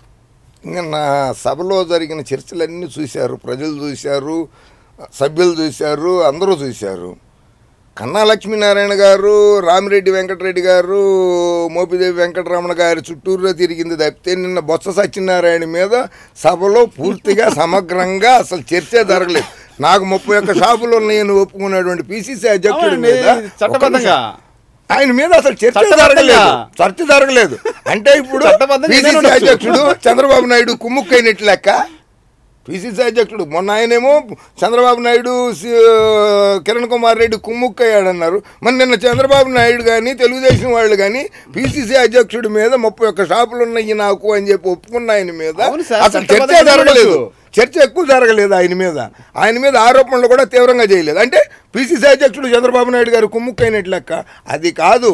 ఇంకా నా సభలో జరిగిన చర్చలన్నీ చూశారు, ప్రజలు చూశారు, సభ్యులు చూశారు, అందరూ చూశారు. కన్నా లక్ష్మీనారాయణ గారు, రామిరెడ్డి వెంకటరెడ్డి గారు, మోపిదేవి వెంకటరమణ గారి చుట్టూరులో తిరిగింది తప్పితే నిన్న బొత్స సత్యనారాయణ మీద సభలో పూర్తిగా సమగ్రంగా అసలు చర్చ జరగలేదు. నాకు 31 షాపులు ఉన్నాయని ఒప్పుకున్నటువంటి పిసిసి అధ్యక్షుడి మీద చట్టబద్ధంగా ఆయన మీద అసలు చర్చ జరగలేదు. అంటే ఇప్పుడు పిసిసి అధ్యక్షుడు చంద్రబాబు నాయుడు కుమ్ముక్కైనట్లు లెక్క. పిసిసి అధ్యక్షుడు మొన్న ఆయనేమో చంద్రబాబు నాయుడు కిరణ్ కుమార్ రెడ్డి కుమ్ముక్కయ్యాడన్నారు. మరి నిన్న చంద్రబాబు నాయుడు కానీ తెలుగుదేశం వాళ్ళు కానీ పిసిసి అధ్యక్షుడి మీద 31 షాపులు ఉన్నాయి నాకు అని చెప్పి ఒప్పుకున్న ఆయన మీద అసలు చర్చ జరగలేదు. చర్చ ఎక్కువ జరగలేదు ఆయన మీద ఆరోపణలు కూడా తీవ్రంగా చేయలేదు. అంటే పిసిసి అధ్యక్షుడు చంద్రబాబు నాయుడు గారు కుమ్ముక్కైనట్లు లెక్క. అది కాదు,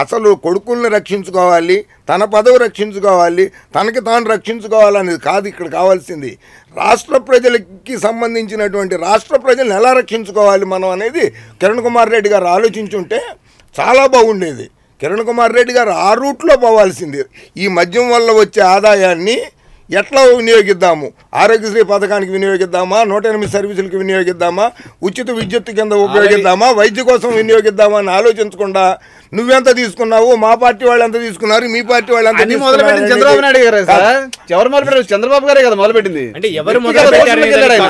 అసలు కొడుకుల్ని రక్షించుకోవాలి, తన పదవి రక్షించుకోవాలి, తనకి తాను రక్షించుకోవాలనేది కాదు ఇక్కడ కావాల్సింది. రాష్ట్ర ప్రజలకి సంబంధించినటువంటి రాష్ట్ర ప్రజలను ఎలా రక్షించుకోవాలి మనం అనేది కిరణ్ కుమార్ రెడ్డి గారు ఆలోచించుంటే చాలా బాగుండేది. కిరణ్ కుమార్ రెడ్డి గారు ఆ రూట్లో పోవాల్సింది. ఈ మద్యం వల్ల వచ్చే ఆదాయాన్ని ఎట్లా వినియోగిద్దాము, ఆరోగ్యశ్రీ పథకానికి వినియోగిద్దామా, 108 సర్వీసులకు వినియోగిద్దామా, ఉచిత విద్యుత్ కింద ఉపయోగిద్దామా, వైద్య కోసం వినియోగిద్దామా అని ఆలోచించకుండా నువ్వెంత తీసుకున్నావు, మా పార్టీ వాళ్ళు ఎంత తీసుకున్నారు, మీ పార్టీ వాళ్ళు ఎంత మొదలుపెట్టింది చంద్రబాబు నాయుడు గారే సార్. ఎవరు మొదలుపెట్టారు? చంద్రబాబు గారే కదా మొదలుపెట్టింది. అంటే ఎవరు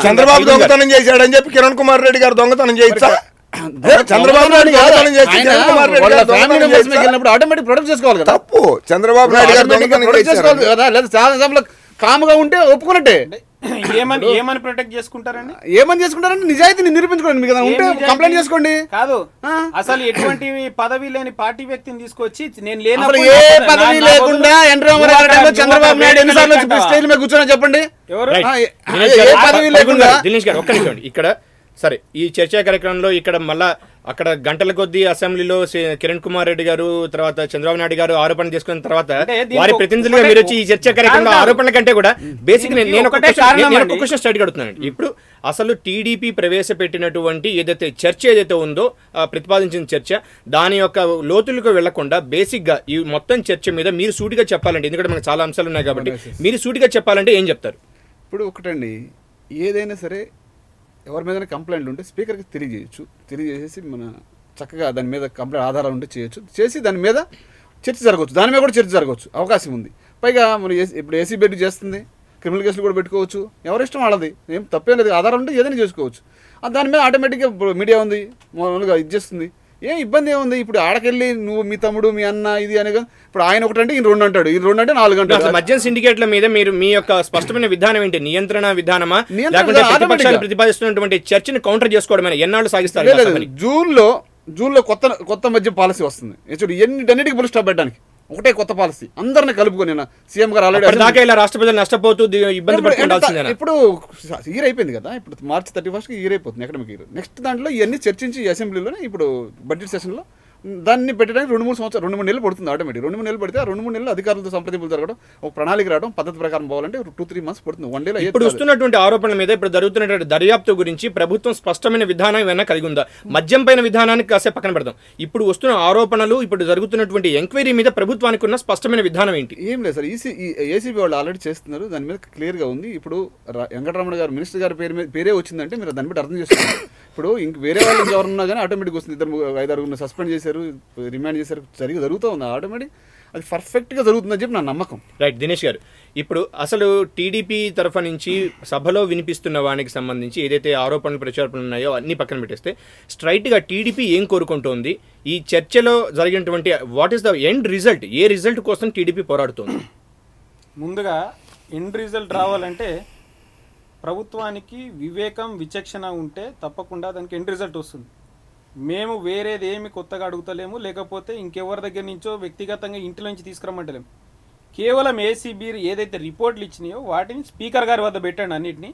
చంద్రబాబు దొంగతనం చేశాడని చెప్పి కిరణ్ కుమార్ రెడ్డి గారు దొంగతనం చేయొచ్చా? చంద్రబాబు నాయుడు ఆటోమేటిక్ ప్రొటెక్ట్ చేసుకోవాలి కదా. తప్పు. చంద్రబాబు నాయుడు గారు దొంగతనం చేసుకోవాలి కదా. లేదా కాముగా ఉంటే ఒప్పుకున్నట్టే. ఏమని ప్రొటెక్ట్ చేసుకుంటారండి? ఏమని చేసుకుంటారంటే నిజాయితీని నిరూపించుకోండి. మీకు ఉంటే కంప్లైంట్ చేసుకోండి. కాదు, అసలు ఎటువంటి పదవి లేని పార్టీ వ్యక్తిని తీసుకొచ్చి నేను లేని ఏ పదవి లేకుండా చంద్రబాబు నాయుడు ఎన్నిసార్లు స్టేజ్ మీద కూర్చొని చెప్పండి. ఏ పదవి లేకుండా. దినేష్ గారు ఒక్క నిమిషం ఇక్కడ. సరే, ఈ చర్చా కార్యక్రమంలో ఇక్కడ మళ్ళా అక్కడ గంటల కొద్దీ అసెంబ్లీలో కిరణ్ కుమార్ రెడ్డి గారు తర్వాత చంద్రబాబు నాయుడు గారు ఆరోపణ చేసుకున్న తర్వాత వారి ప్రతినిధులుగా మీరు వచ్చి ఈ చర్చా కార్యక్రమంలో ఆరోపణల కంటే కూడా బేసిక్ నేను ఒక క్వశ్చన్ స్టార్ట్ అడుగుతున్నాను. ఇప్పుడు అసలు టీడీపీ ప్రవేశపెట్టినటువంటి ఏదైతే చర్చ ఏదైతే ఉందో ప్రతిపాదించిన చర్చ దాని యొక్క లోతులకు వెళ్లకుండా బేసిక్ గా ఈ మొత్తం చర్చ మీద మీరు సూటిగా చెప్పాలంటే, ఎందుకంటే మనకు చాలా అంశాలు ఉన్నాయి కాబట్టి మీరు సూటిగా చెప్పాలంటే ఏం చెప్తారు? ఇప్పుడు ఒకటండి, ఏదైనా సరే ఎవరి మీద కంప్లైంట్లు ఉంటే స్పీకర్కి తెలియజేయచ్చు. తెలియజేసి మన చక్కగా దాని మీద కంప్లైంట్ ఆధారాలు ఉంటే చేయొచ్చు. చేసి దాని మీద చర్చ జరగవచ్చు. దాని మీద కూడా చర్చ జరగవచ్చు, అవకాశం ఉంది. పైగా మన ఇప్పుడు ఏసీ బెడ్ చేస్తుంది, క్రిమినల్ కేసులు కూడా పెట్టుకోవచ్చు. ఎవరిష్టం వాళ్ళది, ఏం తప్పేం లేదు. ఆధారం ఉంటే ఏదైనా చేసుకోవచ్చు. దాని మీద ఆటోమేటిక్గా మీడియా ఉంది, మామూలుగా ఇది చేస్తుంది. ఏం ఇబ్బంది ఏముంది? ఇప్పుడు ఆడకెళ్ళి నువ్వు మీ తమ్ముడు మీ అన్న ఇది అని ఇప్పుడు ఆయన ఒకటంటే ఈయన 2 అంటాడు, ఈయన 2 అంటే 4 అంటాడు. మద్యం సిండికేట్ల మీద మీరు మీ యొక్క స్పష్టమైన విధానం ఏంటి? నియంత్రణ విధానమా, లేకుంటే ప్రతిపక్షాలు ప్రతిపాదిస్తున్నటువంటి చర్చని కౌంటర్ చేసుకోవడమే ఎన్నాళ్ళు సాగిస్తారు? జూన్లో కొత్త మద్యం పాలసీ వస్తుంది. చూడు ఎన్నిటికి పుల్ స్టాప్ పెట్టడానికి ఒకటే కొత్త పాలసీ అందరిని కలుపుకొని సీఎం గారు ఆల్రెడీ రాష్ట్ర ప్రజలు నష్టపోతూ ఇబ్బంది పడుతుండాల్సిందే. ఇప్పుడు ఇయర్ అయిపోయింది కదా, ఇప్పుడు మార్చి 31కి ఇయర్ అయిపోతుంది అకాడమిక్ ఇయర్. నెక్స్ట్ దాంట్లో ఇవన్నీ చర్చించి అసెంబ్లీలోనే ఇప్పుడు బడ్జెట్ సెషన్లో దాన్ని పెట్టడానికి 2-3 సంవత్సరాలు 2-3 నెలలు పడుతుంది. ఆటోమేటిక్ 2-3 నెలలు పడితే ఆ 2-3 నెలలు అధికారులతో సంప్రదింపులు జరగడం, ఒక ప్రణాళిక రావడం, పద్ధతి ప్రకారం పోవాలంటే 2-3 మంత్స్ పడుతుంది. 1 డేలో. ఇప్పుడు వస్తున్నటువంటి ఆరోపణల మీద ఇప్పుడు జరుగుతున్నటువంటి దర్యాప్తు గురించి ప్రభుత్వం స్పష్టమైన విధానం ఏమైనా కలిగి ఉందా? మద్యం పైన విధానానికి కాసేపు పక్కన పెడదాం. ఇప్పుడు వస్తున్న ఆరోపణలు, ఇప్పుడు జరుగుతున్నటువంటి ఎంక్వైరీ మీద ప్రభుత్వానికి ఉన్న స్పష్టమైన విధానం ఏంటి? ఏం లేదు సార్, ఏసీబీ వాళ్ళు ఆల్రెడీ చేస్తున్నారు. దాని మీద క్లియర్గా ఉంది. ఇప్పుడు వెంకటరమణ గారు మినిస్టర్ గారి పేరే వచ్చిందంటే మీరు దాన్ని బట్టి అర్థం చేస్తున్నారు. ఇప్పుడు ఇంక వేరే వాళ్ళు ఎవరున్నా కానీ ఆటోమేటిక్ వస్తుంది. 2-5 సస్పెండ్ చేశారు, రిమాండ్ చేశారు, సరిగ్గా జరుగుతూ ఉంది. ఆటోమేటిక్ అది పర్ఫెక్ట్గా జరుగుతుందని చెప్పి నా నమ్మకం. రైట్ దినేష్ గారు, ఇప్పుడు అసలు టీడీపీ తరఫు నుంచి సభలో వినిపిస్తున్న వానికి సంబంధించి ఏదైతే ఆరోపణలు ప్రచారాలు ఉన్నాయో అన్ని పక్కన పెట్టేస్తే స్ట్రైట్గా టీడీపీ ఏం కోరుకుంటోంది? ఈ చర్చలో జరిగినటువంటి what is the end result? A result కోసం టీడీపీ పోరాడుతోంది? ముందుగా ఎండ్ రిజల్ట్ రావాలంటే ప్రభుత్వానికి వివేకం విచక్షణ ఉంటే తప్పకుండా దానికి ఎండ్ రిజల్ట్ వస్తుంది. మేము వేరేది ఏమి కొత్తగా అడుగుతలేము, లేకపోతే ఇంకెవరి దగ్గర నుంచో వ్యక్తిగతంగా ఇంటి నుంచి తీసుకురమ్మంటలేము. కేవలం ఏసీబీ ఏదైతే రిపోర్ట్లు ఇచ్చినాయో వాటిని స్పీకర్ గారి వద్ద పెట్టండి అన్నిటినీ.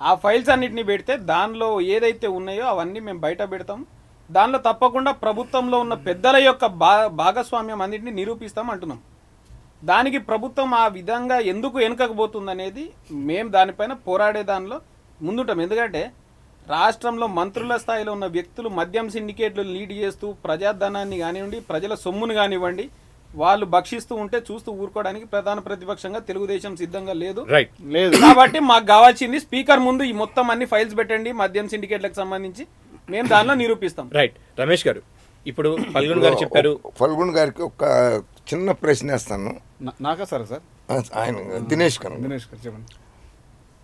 ఆ ఫైల్స్ అన్నిటిని పెడితే దానిలో ఏదైతే ఉన్నాయో అవన్నీ మేము బయట పెడతాం. దానిలో తప్పకుండా ప్రభుత్వంలో ఉన్న పెద్దల యొక్క భాగస్వామ్యం అన్నింటినీ నిరూపిస్తాం అంటున్నాం. దానికి ప్రభుత్వం ఆ విధంగా ఎందుకు వెనుకపోతుంది అనేది మేము దానిపైన పోరాడే దానిలో ముందుంటాం. ఎందుకంటే రాష్ట్రంలో మంత్రుల స్థాయిలో ఉన్న వ్యక్తులు మద్యం సిండికేట్లు లీడ్ చేస్తూ ప్రజాధనాన్ని కానివ్వండి, ప్రజల సొమ్మును కానివ్వండి, వాళ్ళు భక్షిస్తూ ఉంటే చూస్తూ ఊరుకోవడానికి ప్రధాన ప్రతిపక్షంగా తెలుగుదేశం సిద్ధంగా లేదు. కాబట్టి మాకు కావాల్సింది స్పీకర్ ముందు ఈ మొత్తం అన్ని ఫైల్స్ పెట్టండి మద్యం సిండికేట్లకు సంబంధించి, మేము దానిలో నిరూపిస్తాం. రైట్. రమేష్ గారు, ఇప్పుడు ఫల్గున్ గారు చెప్పారు. ఫల్గున్ గారికి ఒక చిన్న ప్రశ్న వేస్తాను. నాకా సార్ ఆయన దినేష్ గారు చెప్పండి.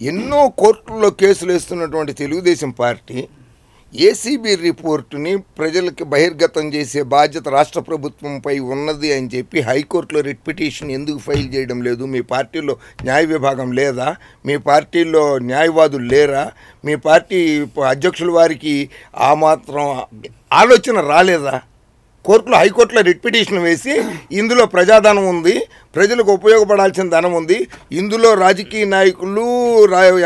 ఎన్నో కోర్టుల్లో కేసులు వేస్తున్నటువంటి తెలుగుదేశం పార్టీ ఏసీబీ రిపోర్టుని ప్రజలకి బహిర్గతం చేసే బాధ్యత రాష్ట్ర ప్రభుత్వంపై ఉన్నది అని చెప్పి హైకోర్టులో రిట్ పిటిషన్ ఎందుకు ఫైల్ చేయడం లేదు? మీ పార్టీలో న్యాయ విభాగం లేదా? మీ పార్టీలో న్యాయవాదులు లేరా? మీ పార్టీ అధ్యక్షుల వారికి ఆ మాత్రం ఆలోచన రాలేదా? కోర్టులో హైకోర్టులో రిట్ పిటిషన్ వేసి ఇందులో ప్రజాధనం ఉంది, ప్రజలకు ఉపయోగపడాల్సిన ధనం ఉంది, ఇందులో రాజకీయ నాయకులు,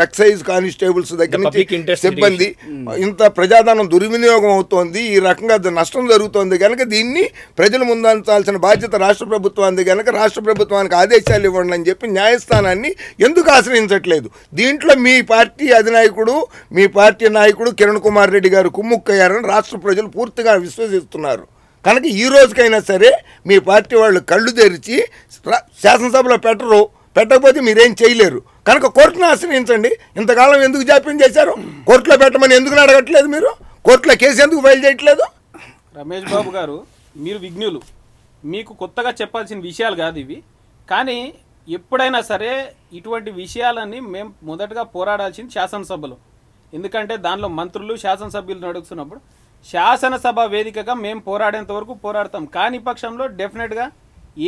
ఎక్సైజ్ కానిస్టేబుల్స్ దగ్గర నుంచి సిబ్బంది ఇంత ప్రజాధనం దుర్వినియోగం అవుతోంది, ఈ రకంగా నష్టం జరుగుతోంది కనుక దీన్ని ప్రజలు ముందంచాల్సిన బాధ్యత రాష్ట్ర ప్రభుత్వానికి కనుక రాష్ట్ర ప్రభుత్వానికి ఆదేశాలు ఇవ్వండి అని చెప్పి న్యాయస్థానాన్ని ఎందుకు ఆశ్రయించట్లేదు? దీంట్లో మీ పార్టీ అధినాయకుడు, మీ పార్టీ నాయకుడు కిరణ్ కుమార్ రెడ్డి గారు కుమ్ముక్కయ్యారని రాష్ట్ర ప్రజలు పూర్తిగా విశ్వసిస్తున్నారు. కనుక ఈ రోజుకైనా సరే మీ పార్టీ వాళ్ళు కళ్ళు తెరిచి శాసనసభలో పెట్టకపోతే మీరేం చేయలేరు కనుక కోర్టును ఆశ్రయించండి. ఇంతకాలం ఎందుకు జాప్యం చేశారు? కోర్టులో పెట్టమని ఎందుకు అడగట్లేదు? మీరు కోర్టులో కేసు ఎందుకు ఫైల్ చేయట్లేదు? రమేష్ బాబు గారు, మీరు విజ్ఞులు, మీకు కొత్తగా చెప్పాల్సిన విషయాలు కాదు ఇవి. కానీ ఎప్పుడైనా సరే ఇటువంటి విషయాలన్నీ మేము మొదటగా పోరాడాల్సింది శాసనసభలో. ఎందుకంటే దానిలో మంత్రులు శాసనసభ్యులు నడుస్తున్నప్పుడు శాసనసభ వేదికగా మేము పోరాడేంత వరకు పోరాడతాం. కాని పక్షంలో డెఫినెట్ గా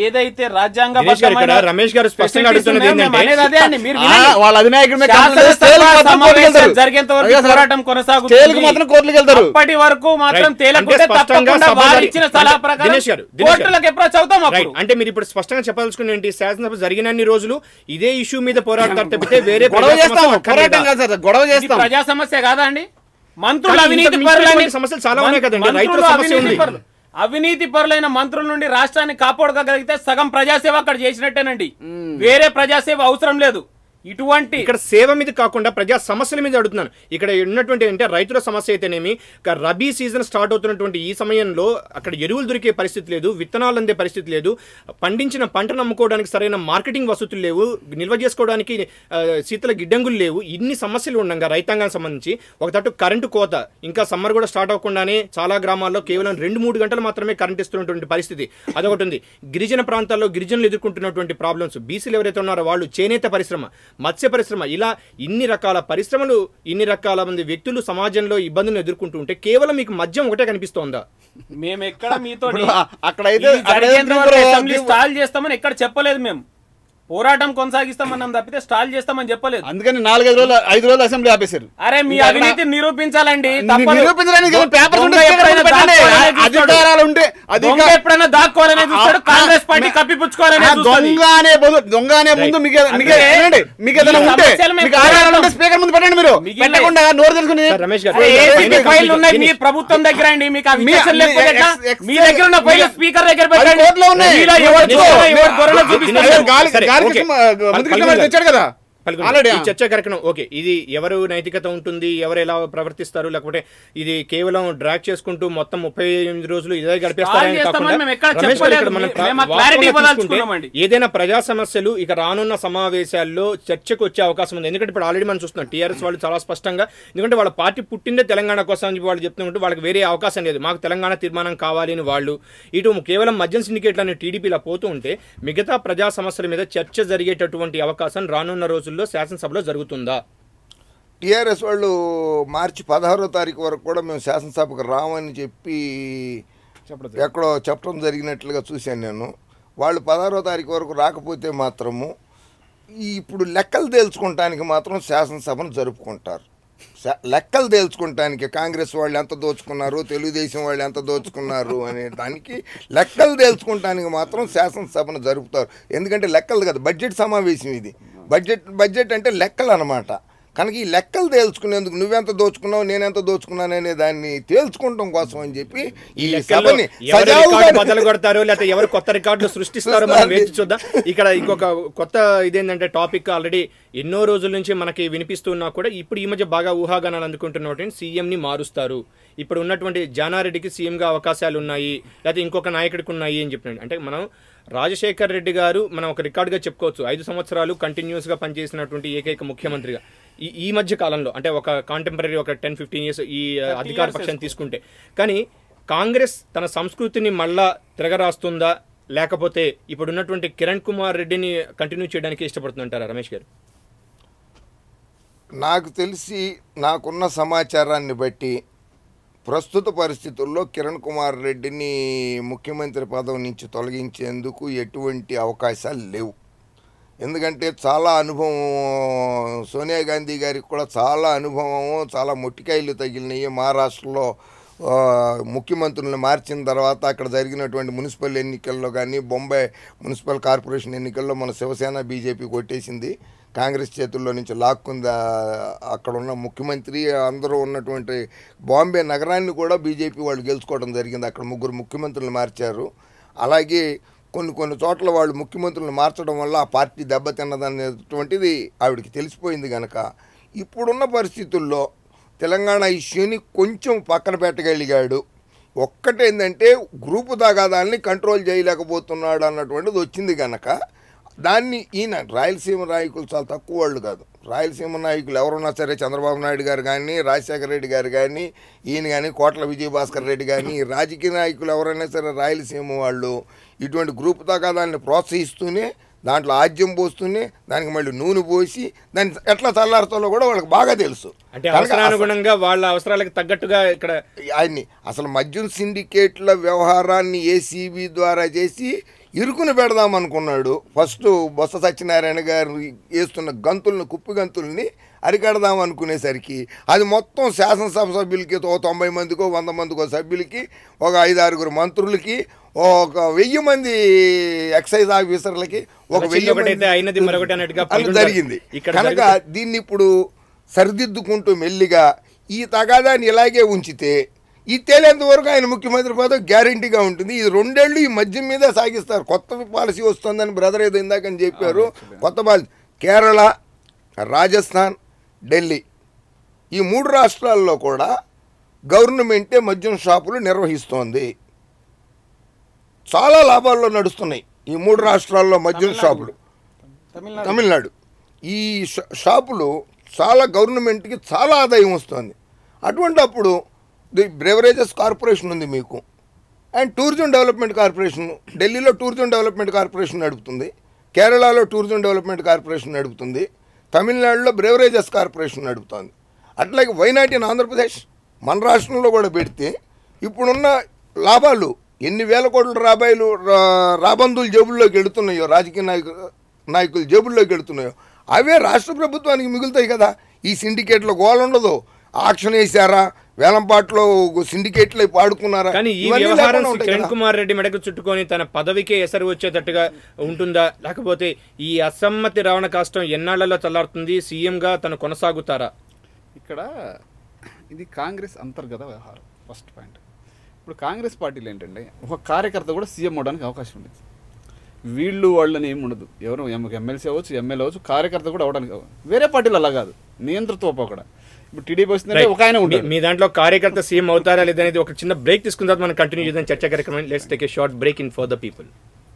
ఏదైతే రాజ్యాంగ రమేష్ గారు స్పష్టంగా జరిగేంత వరకు పోరాటం కొనసాగుతుంది. అప్పటి వరకు మాత్రం తేలకుంటే తప్పకుండా వారు ఇచ్చిన సలహా ప్రకారం కోర్టులకు అప్రోచ్ అవుతాం. అంటే మీరు ఇప్పుడు స్పష్టంగా చెప్పాల్సుకుని ఏంటి? శాసనసభ జరిగినన్ని రోజులు ఇదే ఇష్యూ మీద పోరాడతారు తప్పితే వేరే ప్రజా సమస్య కాదా అండి? మంత్రులు సమస్యలు చాలా ఉన్నాయి కదండి. రైతుల సమస్య ఉంది. అవినీతి పరులైన మంత్రుల నుండి రాష్ట్రాన్ని కాపాడుకోగలిగితే సగం ప్రజాసేవ అక్కడ చేసినట్టేనండి. వేరే ప్రజాసేవ అవసరం లేదు. ఇటువంటి ఇక్కడ సేవ మీద కాకుండా ప్రజా సమస్యల మీద అడుగుతున్నాను. ఇక్కడ ఉన్నటువంటి అంటే రైతుల సమస్య అయితేనేమి, రబీ సీజన్ స్టార్ట్ అవుతున్నటువంటి ఈ సమయంలో అక్కడ ఎరువులు దొరికే పరిస్థితి లేదు, విత్తనాలు అందే పరిస్థితి లేదు, పండించిన పంటను అమ్ముకోవడానికి సరైన మార్కెటింగ్ వసతులు లేవు, నిల్వ చేసుకోవడానికి శీతల గిడ్డంగులు లేవు. ఇన్ని సమస్యలు ఉండగా రైతాంగానికి సంబంధించి ఒక తట్టు కరెంటు కోత, ఇంకా సమ్మర్ కూడా స్టార్ట్ అవ్వకుండానే చాలా గ్రామాల్లో కేవలం 2-3 గంటలు మాత్రమే కరెంట్ ఇస్తున్నటువంటి పరిస్థితి అదొకటి ఉంది. గిరిజన ప్రాంతాల్లో గిరిజనులు ఎదుర్కొంటున్నటువంటి ప్రాబ్లమ్స్, బీసీలు ఎవరైతే ఉన్నారో వాళ్ళు, చేనేత పరిశ్రమ, మత్స్య పరిశ్రమ, ఇలా ఇన్ని రకాల పరిశ్రమలు, ఇన్ని రకాల మంది వ్యక్తులు సమాజంలో ఇబ్బందులను ఎదుర్కొంటూ ఉంటే కేవలం మీకు మద్యం ఒకటే కనిపిస్తోందా? మేము ఎక్కడ మీతో అక్కడైతే స్టాల్ చేస్తామని ఎక్కడ చెప్పలేదు. మేము పోరాటం కొనసాగిస్తామన్నాం తప్పితే స్టాల్ చేస్తామని చెప్పలేదు. అందుకని 4-5 రోజులు అసెంబ్లీ ఆపేశారు. అరే మీ అవినీతి నిరూపించాలండి. ఎప్పుడైనా దాక్కోవాలనే చూస్తాడు, కాంగ్రెస్ పార్టీ కప్పిపుచ్చుకోవాలనే దొంగనే ముందు స్పీకర్ ముందు పెట్టండి. మీరు పెట్టకుండా నోరు తెలుసుకుని ఫైల్ ఉన్నాయి మీ ప్రభుత్వం దగ్గర అండి. మీకు మీ దగ్గర ఉన్న ఫైల్ స్పీకర్ దగ్గర పెట్టండి. చర్చా కార్యక్రమం ఓకే. ఇది ఎవరు నైతికత ఉంటుంది, ఎవరు ఎలా ప్రవర్తిస్తారు, లేకపోతే ఇది కేవలం డ్రాగ్ చేసుకుంటూ మొత్తం 38 రోజులు ఇదే గడిపేస్తారని ఏదైనా ప్రజా సమస్యలు ఇక రానున్న సమావేశాల్లో చర్చకు వచ్చే అవకాశం ఉంది. ఎందుకంటే ఇప్పుడు ఆల్రెడీ మనం చూస్తున్నాం టీఆర్ఎస్ వాళ్ళు చాలా స్పష్టంగా, ఎందుకంటే వాళ్ళ పార్టీ పుట్టిందే తెలంగాణ కోసం అని వాళ్ళు చెప్తుంటే వాళ్ళకి వేరే అవకాశం లేదు. మాకు తెలంగాణ తీర్మానం కావాలి అని వాళ్ళు, ఇటు కేవలం మద్యం సిండికేట్లు అనే టీడీపీలా పోతూ ఉంటే మిగతా ప్రజా సమస్యల మీద చర్చ జరిగేటటువంటి అవకాశం రానున్న రోజుల్లో శాసనసభలో జరుగుతుందా? టీఆర్ఎస్ వాళ్ళు మార్చి 16వ తారీఖు వరకు కూడా మేము శాసనసభకు రామని చెప్పి ఎక్కడో చెప్పడం జరిగినట్లుగా చూశాను నేను. వాళ్ళు 16వ తారీఖు వరకు రాకపోతే మాత్రము ఇప్పుడు లెక్కలు తేల్చుకోవటానికి మాత్రం శాసనసభను జరుపుకుంటారు. లెక్కలు తేల్చుకుంటానికి కాంగ్రెస్ వాళ్ళు ఎంత దోచుకున్నారు, తెలుగుదేశం వాళ్ళు ఎంత దోచుకున్నారు అనే దానికి లెక్కలు తేల్చుకుంటానికి మాత్రం శాసనసభను జరుపుతారు. ఎందుకంటే లెక్కలు కదా, బడ్జెట్ సమావేశం ఇది. బడ్జెట్ అంటే లెక్కలు అన్నమాట. కనుక ఈ లెక్కలు తేల్చుకునేందుకు నువ్వెంత దోచుకున్నావు నేనెంత దోచుకున్నాను అనే దాన్ని తేల్చుకోవడం కోసం అని చెప్పి ఈ సభని బదులు కొడతారు, లేకపోతే ఎవరు కొత్త రికార్డులు సృష్టిస్తారో మనం వేచి చూద్దాం. ఇక్కడ ఇంకొక కొత్త ఇదేంటంటే టాపిక్ ఆల్రెడీ ఎన్నో రోజుల నుంచి మనకి వినిపిస్తున్నా కూడా ఇప్పుడు ఈ మధ్య బాగా ఊహాగానాలు అందుకుంటున్నటువంటి సీఎంని మారుస్తారు, ఇప్పుడు ఉన్నటువంటి జానారెడ్డికి సీఎంగా అవకాశాలు ఉన్నాయి, లేకపోతే ఇంకొక నాయకుడికి ఉన్నాయి అని చెప్పినాడు. అంటే మనం రాజశేఖర్ రెడ్డి గారు మనం ఒక రికార్డుగా చెప్పుకోవచ్చు, 5 సంవత్సరాలు కంటిన్యూస్గా పనిచేసినటువంటి ఏకైక ముఖ్యమంత్రిగా ఈ మధ్య కాలంలో, అంటే ఒక కాంటెంపరీ ఒక 10-15 years ఈ అధికార పక్షాన్ని తీసుకుంటే. కానీ కాంగ్రెస్ తన సంస్కృతిని మళ్ళా తిరగరాస్తుందా, లేకపోతే ఇప్పుడు ఉన్నటువంటి కిరణ్ కుమార్ రెడ్డిని కంటిన్యూ చేయడానికి ఇష్టపడుతుందంటారా రమేష్ గారు? నాకు తెలిసి నాకున్న సమాచారాన్ని బట్టి ప్రస్తుత పరిస్థితుల్లో కిరణ్ కుమార్ రెడ్డిని ముఖ్యమంత్రి పదవి నుంచి తొలగించేందుకు ఎటువంటి అవకాశాలు లేవు. ఎందుకంటే చాలా అనుభవం, సోనియా గాంధీ గారికి కూడా చాలా అనుభవము, చాలా మొట్టికాయలు తగిలినాయి. మహారాష్ట్రలో ముఖ్యమంత్రులను మార్చిన తర్వాత అక్కడ జరిగినటువంటి మున్సిపల్ ఎన్నికల్లో కానీ, బొంబాయి మున్సిపల్ కార్పొరేషన్ ఎన్నికల్లో మన శివసేన బీజేపీ కొట్టేసింది, కాంగ్రెస్ చేతుల్లో నుంచి లాక్కుంది. అక్కడ ఉన్న ముఖ్యమంత్రి అందరూ ఉన్నటువంటి బాంబే నగరాన్ని కూడా బీజేపీ వాళ్ళు గెలుచుకోవడం జరిగింది. అక్కడ 3 ముఖ్యమంత్రులు మార్చారు. అలాగే కొన్ని చోట్ల వాళ్ళు ముఖ్యమంత్రులను మార్చడం వల్ల ఆ పార్టీ దెబ్బతిన్నదనేటువంటిది ఆవిడకి తెలిసిపోయింది. కనుక ఇప్పుడున్న పరిస్థితుల్లో తెలంగాణ ఇష్యూని కొంచెం పక్కన పెట్టగలిగాడు. ఒక్కటేందంటే గ్రూపు తగాదాన్ని కంట్రోల్ చేయలేకపోతున్నాడు అన్నటువంటిది వచ్చింది. కనుక దాన్ని ఈయన రాయలసీమ నాయకులు చాలా తక్కువ వాళ్ళు కాదు. రాయలసీమ నాయకులు ఎవరున్నా సరే, చంద్రబాబు నాయుడు గారు కానీ, రాజశేఖర రెడ్డి గారు కానీ, ఈయన కానీ, కోట్ల విజయభాస్కర్ రెడ్డి కానీ, రాజకీయ నాయకులు ఎవరైనా సరే రాయలసీమ వాళ్ళు ఇటువంటి గ్రూప్ తగాదాన్ని ప్రోత్సహిస్తూనే, దాంట్లో ఆజ్యం పోస్తూనే, దానికి మళ్ళీ నూనె పోసి దాన్ని ఎట్లా చల్లారుతాలో కూడా వాళ్ళకి బాగా తెలుసు. అంటే అవసరానుగుణంగా వాళ్ళ అవసరాలకు తగ్గట్టుగా ఇక్కడ ఆయన్ని అసలు మద్యం సిండికేట్ల వ్యవహారాన్ని ఏసీబీ ద్వారా చేసి ఇరుకుని పెడదామనుకున్నాడు. ఫస్ట్ బొత్స సత్యనారాయణ గారు వేస్తున్న గంతుల్ని, కుప్పి గంతుల్ని అరికడదాం అనుకునేసరికి అది మొత్తం శాసనసభ సభ్యులకి 90 మందికో 100 మందికో సభ్యులకి, ఒక 5-6 మంత్రులకి, ఒక 1000 మంది ఎక్సైజ్ ఆఫీసర్లకి, ఒక 1000 జరిగింది. కనుక దీన్ని ఇప్పుడు సరిదిద్దుకుంటూ మెల్లిగా ఈ తగాదాన్ని ఇలాగే ఉంచితే ఈ తేలేంత వరకు ఆయన ముఖ్యమంత్రి పదవి గ్యారంటీగా ఉంటుంది. ఇది 2 ఏళ్ళు ఈ మద్యం మీదే సాగిస్తారు. కొత్త పాలసీ వస్తుందని బ్రదర్ ఏదో ఇందాకని చెప్పారు. కొత్త పాలసీ కేరళ, రాజస్థాన్, ఢిల్లీ ఈ 3 రాష్ట్రాల్లో కూడా గవర్నమెంటే మద్యం షాపులు నిర్వహిస్తోంది. చాలా లాభాల్లో నడుస్తున్నాయి ఈ 3 రాష్ట్రాల్లో మద్యం షాపులు. తమిళనాడు ఈ షాపులు చాలా గవర్నమెంట్కి చాలా ఆదాయం వస్తుంది. అటువంటి అప్పుడు బ్రెవరేజెస్ కార్పొరేషన్ ఉంది మీకు, అండ్ టూరిజం డెవలప్మెంట్ కార్పొరేషన్, ఢిల్లీలో టూరిజం డెవలప్మెంట్ కార్పొరేషన్ నడుపుతుంది, కేరళలో టూరిజం డెవలప్మెంట్ కార్పొరేషన్ నడుపుతుంది, తమిళనాడులో బ్రెవరేజెస్ కార్పొరేషన్ నడుపుతుంది. అట్లాగే వైనాట్ ఇన్ ఆంధ్రప్రదేశ్ మన రాష్ట్రంలో కూడా పెడితే ఇప్పుడున్న లాభాలు ఎన్ని వేల కోట్ల రాబందులు జేబుల్లోకి వెళుతున్నాయో, రాజకీయ నాయకుల జేబుల్లోకి వెళుతున్నాయో అవే రాష్ట్ర ప్రభుత్వానికి మిగులుతాయి కదా. ఈ సిండికేట్లో గోల ఉండదు. ఆక్షన్ వేసారా, వేలంపాట్లో సిండికేట్లు పాడుకున్నారా? కానీ ఈ వ్యవహారం కిరణ్ కుమార్ రెడ్డి మెడకు చుట్టుకొని తన పదవికే ఎసరు వచ్చేటట్టుగా ఉంటుందా, లేకపోతే ఈ అసమ్మతి రావణ కష్టం ఎన్నాళ్లలో చల్లారుతుంది, సీఎంగా తను కొనసాగుతారా? ఇక్కడ ఇది కాంగ్రెస్ అంతర్గత వ్యవహారం. ఫస్ట్ పాయింట్, ఇప్పుడు కాంగ్రెస్ పార్టీలు ఏంటంటే ఒక కార్యకర్త కూడా సీఎం అవడానికి అవకాశం ఉండేది. వీళ్ళు వాళ్ళని ఏమి ఉండదు, ఎవరు ఎమ్మెల్సీ అవ్వచ్చు, ఎమ్మెల్యే అవ్వచ్చు, కార్యకర్త కూడా అవడానికి వేరే పార్టీలు అలా కాదు, నియంతృత్వం కూడా. ఇప్పుడు టీడీపీ వస్తుందంటే ఒక ఆయన ఉంటాడు. మీ దాంట్లో కార్యకర్త సీఎం అవుతారా లేదనేది ఒక చిన్న బ్రేక్ తీసుకున్న తర్వాత మనం కంటిన్యూ చేద్దాం చర్చా కార్యక్రమం. Let's take a short break in for the people.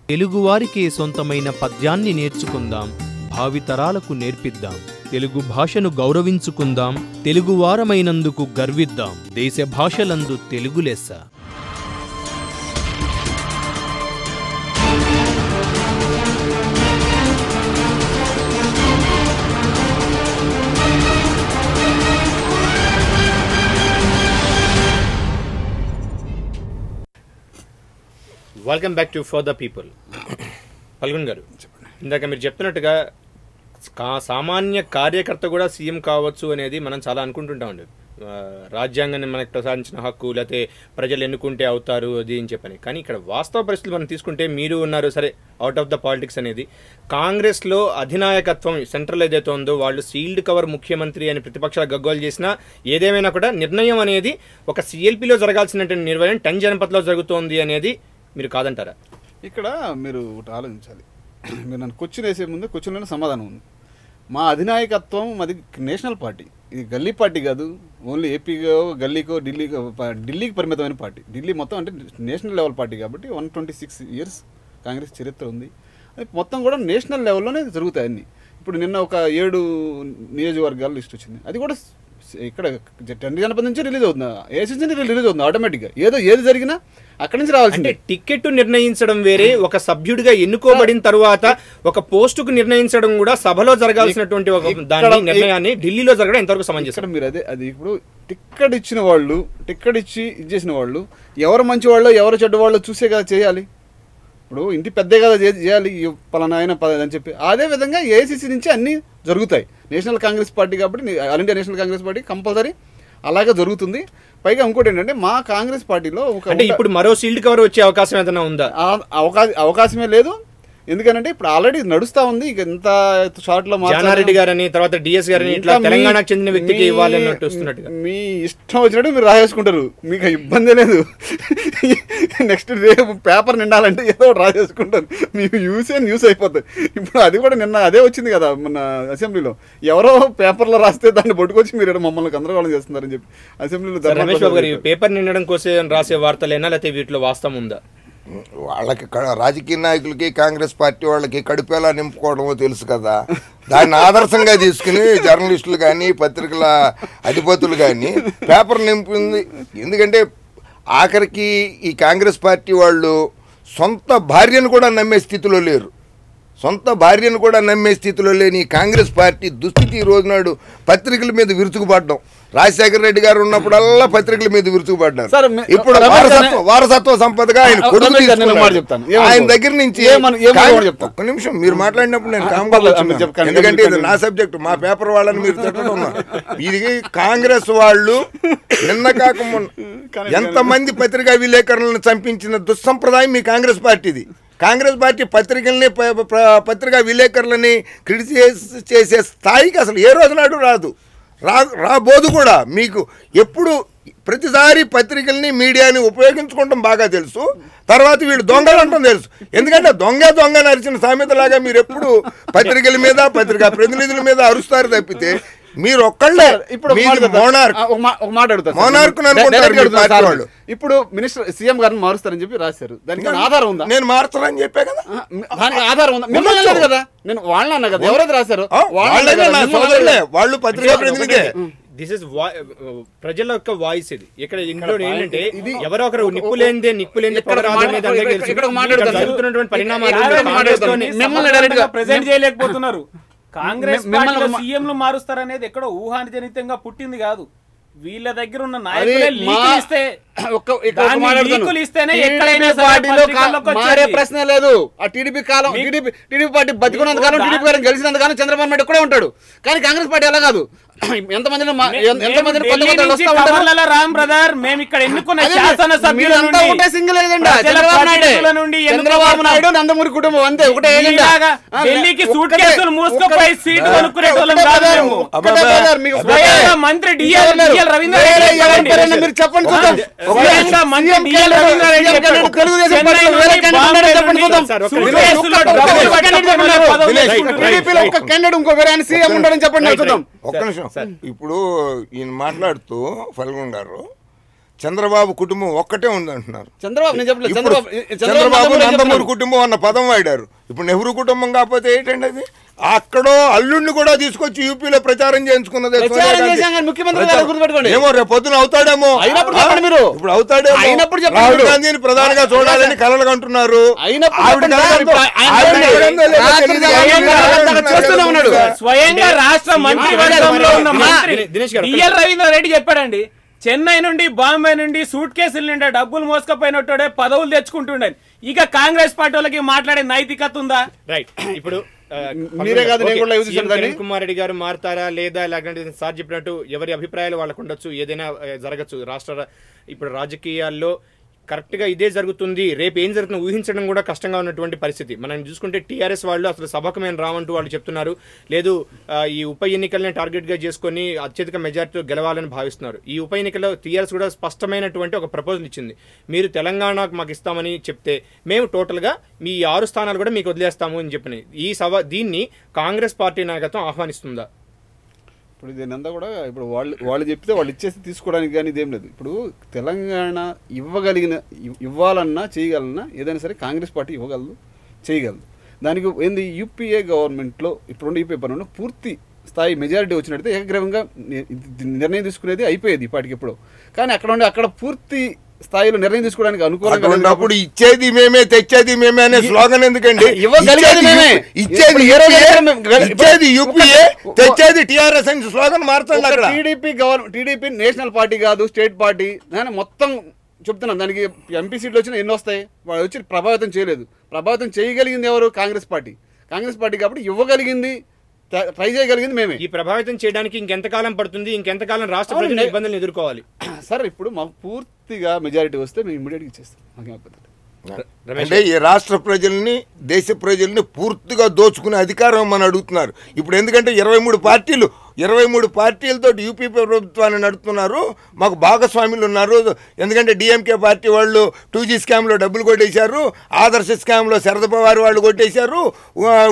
తెలుగువారికి సొంతమైన పద్యాన్ని నేర్చుకుందాం, భావితరాలకు నేర్పిద్దాం, తెలుగు భాషను గౌరవించుకుందాం, తెలుగువారమైనందుకు గర్విద్దాం, దేశ భాషలందు తెలుగు లెస్స. Welcome back to for the people. పల్గొన్ గారు, ఇందాక మీరు చెప్తున్నట్టుగా సామాన్య కార్యకర్త కూడా సీఎం కావచ్చు అనేది మనం చాలా అనుకుంటుంటామండి. రాజ్యాంగాన్ని మనకు ప్రసాదించిన హక్కు, లేకపోతే ప్రజలు ఎన్నుకుంటే అవుతారు అది అని చెప్పని. కానీ ఇక్కడ వాస్తవ పరిస్థితులు మనం తీసుకుంటే మీరు ఉన్నారు సరే, అవుట్ ఆఫ్ ద పాలిటిక్స్ అనేది. కాంగ్రెస్లో అధినాయకత్వం సెంట్రల్ ఏదైతే ఉందో వాళ్ళు సీల్డ్ కవర్ ముఖ్యమంత్రి అని ప్రతిపక్షాలు గగ్గోలు చేసినా ఏదేమైనా కూడా నిర్ణయం అనేది ఒక సిఎల్పిలో జరగాల్సినటువంటి నిర్ణయం 10 జనపథ్లో జరుగుతోంది అనేది మీరు కాదంటారా? ఇక్కడ మీరు ఒకటి ఆలోచించాలి. మీరు నన్ను క్వశ్చన్ వేసే ముందు క్వశ్చన్లోనే సమాధానం ఉంది. మా అధినాయకత్వం మాది నేషనల్ పార్టీ, ఇది గల్లీ పార్టీ కాదు. ఓన్లీ ఏపీకో గల్లీకో ఢిల్లీకి పరిమితమైన పార్టీ. ఢిల్లీ మొత్తం అంటే నేషనల్ లెవెల్ పార్టీ కాబట్టి 126 years కాంగ్రెస్ చరిత్ర ఉంది. అది మొత్తం కూడా నేషనల్ లెవెల్లోనే జరుగుతాయి అన్నీ. ఇప్పుడు నిన్న ఒక 7 నియోజకవర్గాల లిస్ట్ వచ్చింది. అది కూడా ఇక్కడ 10 జనపథ నుంచి రిలీజ్ అవుతుంది, ఏసీసీ నుంచి రిలీజ్ అవుతుంది ఆటోమేటిక్గా. ఏది జరిగినా అక్కడి నుంచి రావాల్సిందే. టికెట్ నిర్ణయించడం వేరే, ఒక సభ్యుడిగా ఎన్నుకోబడిన తర్వాత ఒక పోస్టుకు నిర్ణయించడం కూడా సభలో జరగాల్సినటువంటి ఒక దాని నిర్ణయాన్ని ఢిల్లీలో జరగడం ఎంతవరకు సమంజసం? మీరు అది ఇప్పుడు టికెట్ ఇచ్చిన వాళ్ళు, టికెట్ ఇచ్చి ఇచ్చేసిన వాళ్ళు ఎవరు మంచి వాళ్ళు ఎవరు చెడ్డ వాళ్ళు చూసే కదా చేయాలి. ఇప్పుడు ఇంటి పెద్దే కదా చేయాలి, పలానా ఆయన అని చెప్పి. అదేవిధంగా ఏఐసీసీ నుంచి అన్నీ జరుగుతాయి. నేషనల్ కాంగ్రెస్ పార్టీ కాబట్టి all India national Congress party compulsory అలాగే జరుగుతుంది. పైగా ఇంకోటి ఏంటంటే మా కాంగ్రెస్ పార్టీలో అంటే ఇప్పుడు మరో సీల్డ్ కవర్ వచ్చే అవకాశం ఏదైనా ఉందా? అవకాశమే లేదు. ఎందుకంటే ఇప్పుడు ఆల్రెడీ నడుస్తా ఉంది. ఇక ఎంత షార్ట్ లో జానారెడ్డి గారని తర్వాత డిఎస్ గారని ఇట్లా తెలంగాణకు చెందిన వ్యక్తికి ఇవ్వాలన్నట్టు వస్తున్నట్టుగా మీ ఇష్టం వచ్చినట్టు మీరు రాసేసుకుంటారు, మీకు ఇబ్బంది లేదు. నెక్స్ట్ రేపు పేపర్ నిండాలంటే ఏదో రాసేసుకుంటారు, మీకు న్యూస్ అయిపోతుంది. ఇప్పుడు అది కూడా నిన్న అదే వచ్చింది కదా మన అసెంబ్లీలో, ఎవరో పేపర్లో రాస్తే దాన్ని పట్టుకొచ్చి మీరు మమ్మల్ని గందరగోళం చేస్తున్నారని చెప్పి అసెంబ్లీలో. రమేష్ బాబు గారు, పేపర్ నిండడం కోసం రాసే వార్తలేనా లేకపోతే వీటిలో వాస్తవం ఉందా? వాళ్ళకి రాజకీయ నాయకులకి కాంగ్రెస్ పార్టీ వాళ్ళకి కడుపేలా నింపుకోవడమో తెలుసు కదా. దాన్ని ఆదర్శంగా తీసుకుని జర్నలిస్టులు కానీ పత్రికల అధిపతులు కానీ పేపర్ నింపింది. ఎందుకంటే ఆఖరికి ఈ కాంగ్రెస్ పార్టీ వాళ్ళు సొంత భార్యను కూడా నమ్మే స్థితిలో లేరు. సొంత భార్యను కూడా నమ్మే స్థితిలో లేని కాంగ్రెస్ పార్టీ దుస్థితి ఈ రోజునాడు పత్రికల మీద విరుచుకుపడ్డం. రాజశేఖర రెడ్డి గారు ఉన్నప్పుడల్లా పత్రికల మీద విరుచుకుపడ్డారు. ఇప్పుడు వారసత్వ సంపదగా ఆయన కొడుకు ఆయన దగ్గర నుంచి ఒక్క నిమిషం మీరు మాట్లాడినప్పుడు నేను కామ్గా, ఎందుకంటే ఇది నా సబ్జెక్ట్, మా పేపర్ వాళ్ళని మీరు తిట్టడం. ఇది కాంగ్రెస్ వాళ్ళు నిన్న కాక ఎంతమంది పత్రికా విలేకరులను చంపించిన దుస్సంప్రదాయం మీ కాంగ్రెస్ పార్టీది. కాంగ్రెస్ పార్టీ పత్రికా విలేకరులని క్రిటిసైజ్ చేసే స్థాయికి అసలు ఏ రోజు నాడు రాబోదు కూడా. మీకు ఎప్పుడు ప్రతిసారి పత్రికల్ని మీడియాని ఉపయోగించుకోవడం బాగా తెలుసు, తర్వాత వీళ్ళు దొంగలు అంటాం తెలుసు. ఎందుకంటే దొంగ నరిచిన సామెతలాగా మీరు ఎప్పుడు పత్రికల మీద పత్రికా ప్రతినిధుల మీద అరుస్తారు తప్పితే మీరు ఒక్కళ్ళే ఇప్పుడు ఇప్పుడు మినిస్టర్ సీఎం గారిని మారుస్తారని చెప్పి రాశారు. దానికి ఆధారం ఉందా? నేను మారుస్తానని చెప్పే కదా, దానికి ఆధారం ఉందా? మిమ్మల్ని లేదు కదా, నేను వాళ్ళని అన్నా కదా, ఎవరైతే రాశారు వాళ్ళు పత్రికా ప్రతినిధి. దిస్ ఇస్ ప్రజల యొక్క వాయిస్. ఇది ఇక్కడ ఇంట్లో ఏంటంటే ఎవరో ఒకరు నిప్పు లేనిదే జరుగుతున్నటువంటి పరిణామాలు ప్రెజెంట్ చేయలేకపోతున్నారు. కాంగ్రెస్ సీఎంలు మారుస్తారనేది ఎక్కడో ఊహాజనితంగా పుట్టింది కాదు. వీళ్ళ దగ్గర ఉన్న నాయకులే లీకులు ఇస్తే ప్రశ్న లేదు. ఆ టీడీపీ కాలం టీడీపీ పార్టీ బతికున్నంత కాలం, టీడీపీ గారిని గెలిచినంత కాలం చంద్రబాబు నాయుడు ఇక్కడే ఉంటాడు. కానీ కాంగ్రెస్ పార్టీ అలా కాదు. ఎంతమంది రామ్ బ్రదర్, మేము ఇక్కడ ఎన్నుకున్న చంద్రబాబు నాయుడు నందమూరి కుటుంబం అంతే ఒకటే. ఢిల్లీకి సూట్ కేసులు మూసుకుపోయి సీటు కొనుక్కునే మంత్రి డిఎల్ రవీంద్ర మీరు చెప్పండి చూద్దాం. ఒక్క నిమిషం. ఇప్పుడు ఈయన మాట్లాడుతూ ఫల్గున్ గారు చంద్రబాబు కుటుంబం ఒక్కటే ఉంది అంటున్నారు. చంద్రబాబు నందమూరి కుటుంబం అన్న పదం వాడారు. ఇప్పుడు నెహ్రూ కుటుంబం కాకపోతే ఏంటండి అది? అక్కడో అల్లుడిని కూడా తీసుకొచ్చి యూపీలో ప్రచారం చేయించుకున్నది. ఏమో రేపు పొద్దున అవుతాడేమో, ఇప్పుడు అవుతాడేమో. రాహుల్ గాంధీని ప్రధానిగా చూడాలని కలలు అంటున్నారు. స్వయంగా రాష్ట్ర మంత్రివర్గంలో ఉన్న మంత్రి డిఎల్ రవీంద్ర రెడ్డి చెప్పాడండి, చెన్నై నుండి బాంబే నుండి సూట్ కేసులు నిండా డబ్బులు మోసుకపోయినట్టే పదవులు తెచ్చుకుంటుండే. ఇక కాంగ్రెస్ పార్టీ వాళ్ళకి మాట్లాడే నైతికత ఉందా? రైట్. ఇప్పుడు మీరే కాదు నేను కూడా లైవ్ చూసాను. కిరణ్ కుమార్ రెడ్డి గారు మారుతారా లేదా, లేకపోతే సార్ చెప్పినట్టు ఎవరి అభిప్రాయాలు వాళ్ళకు ఉండొచ్చు, ఏదైనా జరగచ్చు. ఇప్పుడు రాజకీయాల్లో కరెక్ట్ గా ఇదే జరుగుతుంది, రేపు ఏం జరుగుతుందో ఊహించడం కూడా కష్టంగా ఉన్నటువంటి పరిస్థితి. మనం చూసుకుంటే టీఆర్ఎస్ వాళ్ళు అసలు సభకు మేము రావంటూ వాళ్ళు చెప్తున్నారు. లేదు ఈ ఉప ఎన్నికల్ని టార్గెట్ గా చేసుకుని అత్యధిక మెజార్టీ గెలవాలని భావిస్తున్నారు. ఈ ఉప ఎన్నికల్లో టీఆర్ఎస్ కూడా స్పష్టమైనటువంటి ఒక ప్రపోజల్ ఇచ్చింది. మీరు తెలంగాణకు మాకు ఇస్తామని చెప్తే మేము టోటల్ గా మీ 6 స్థానాలు కూడా మీకు వదిలేస్తాము అని చెప్పినాయి. దీన్ని కాంగ్రెస్ పార్టీ నాయకత్వం ఆహ్వానిస్తుందా? ఇప్పుడు దీనంతా కూడా ఇప్పుడు వాళ్ళు చెప్తే వాళ్ళు ఇచ్చేసి తీసుకోవడానికి కానీ ఇదేం లేదు. ఇప్పుడు తెలంగాణ ఇవ్వాలన్నా చేయగలన్నా ఏదైనా సరే కాంగ్రెస్ పార్టీ ఇవ్వగలదు, చేయగలదు. దానికి ఏంది యూపీఏ గవర్నమెంట్లో ఇప్పుడు యూపీఏ పనులు పూర్తి స్థాయి మెజారిటీ వచ్చినట్టయితే ఏకగ్రీవంగా నిర్ణయం తీసుకునేది అయిపోయేది ఇప్పటికి ఎప్పుడో. కానీ అక్కడ పూర్తి స్థాయిలో నిర్ణయం తీసుకోవడానికి అనుకూలంగా ఇచ్చేది మేమే తెచ్చేది మేమే అనే స్లోగన్ ఎందుకండి? ఇచ్చేది యూపీఏ తెచ్చేది టీఆర్ఎస్ అని స్లోగన్ మారుతుంది. అక్కడ టీడీపీ నేషనల్ పార్టీ కాదు, స్టేట్ పార్టీ. నేను మొత్తం చెప్తున్నాను, దానికి ఎంపీ సీట్లు వచ్చినా ఎన్ని వస్తాయి, వాళ్ళు వచ్చి ప్రభావితం చేయలేదు. ప్రభావితం చేయగలిగింది ఎవరు? కాంగ్రెస్ పార్టీ. కాంగ్రెస్ పార్టీ కాబట్టి ఇవ్వగలిగింది, ట్రై చేయగలిగింది మేమే. ఈ ప్రభావితం చేయడానికి ఇంకెంతకాలం పడుతుంది? ఇంకెంతకాలం రాష్ట్ర ప్రజలు ఇబ్బందులను ఎదుర్కోవాలి? సార్ ఇప్పుడు మాకు పూర్తిగా మెజారిటీ వస్తే మేము ఇమ్మీడియట్గా ఇచ్చేస్తాం. మాకేం ఇబ్బంది. అంటే ఈ రాష్ట్ర ప్రజల్ని, దేశ ప్రజల్ని పూర్తిగా దోచుకునే అధికారం మనం అడుగుతున్నారు ఇప్పుడు. ఎందుకంటే 23 పార్టీలతో యూపీ ప్రభుత్వాన్ని నడుపుతున్నారు. మాకు భాగస్వాములు ఉన్నారు. ఎందుకంటే డిఎంకే పార్టీ వాళ్ళు 2G స్కామ్లో డబ్బులు కొట్టేశారు, ఆదర్శ స్కామ్లో శరద పవార్ వాళ్ళు కొట్టేశారు,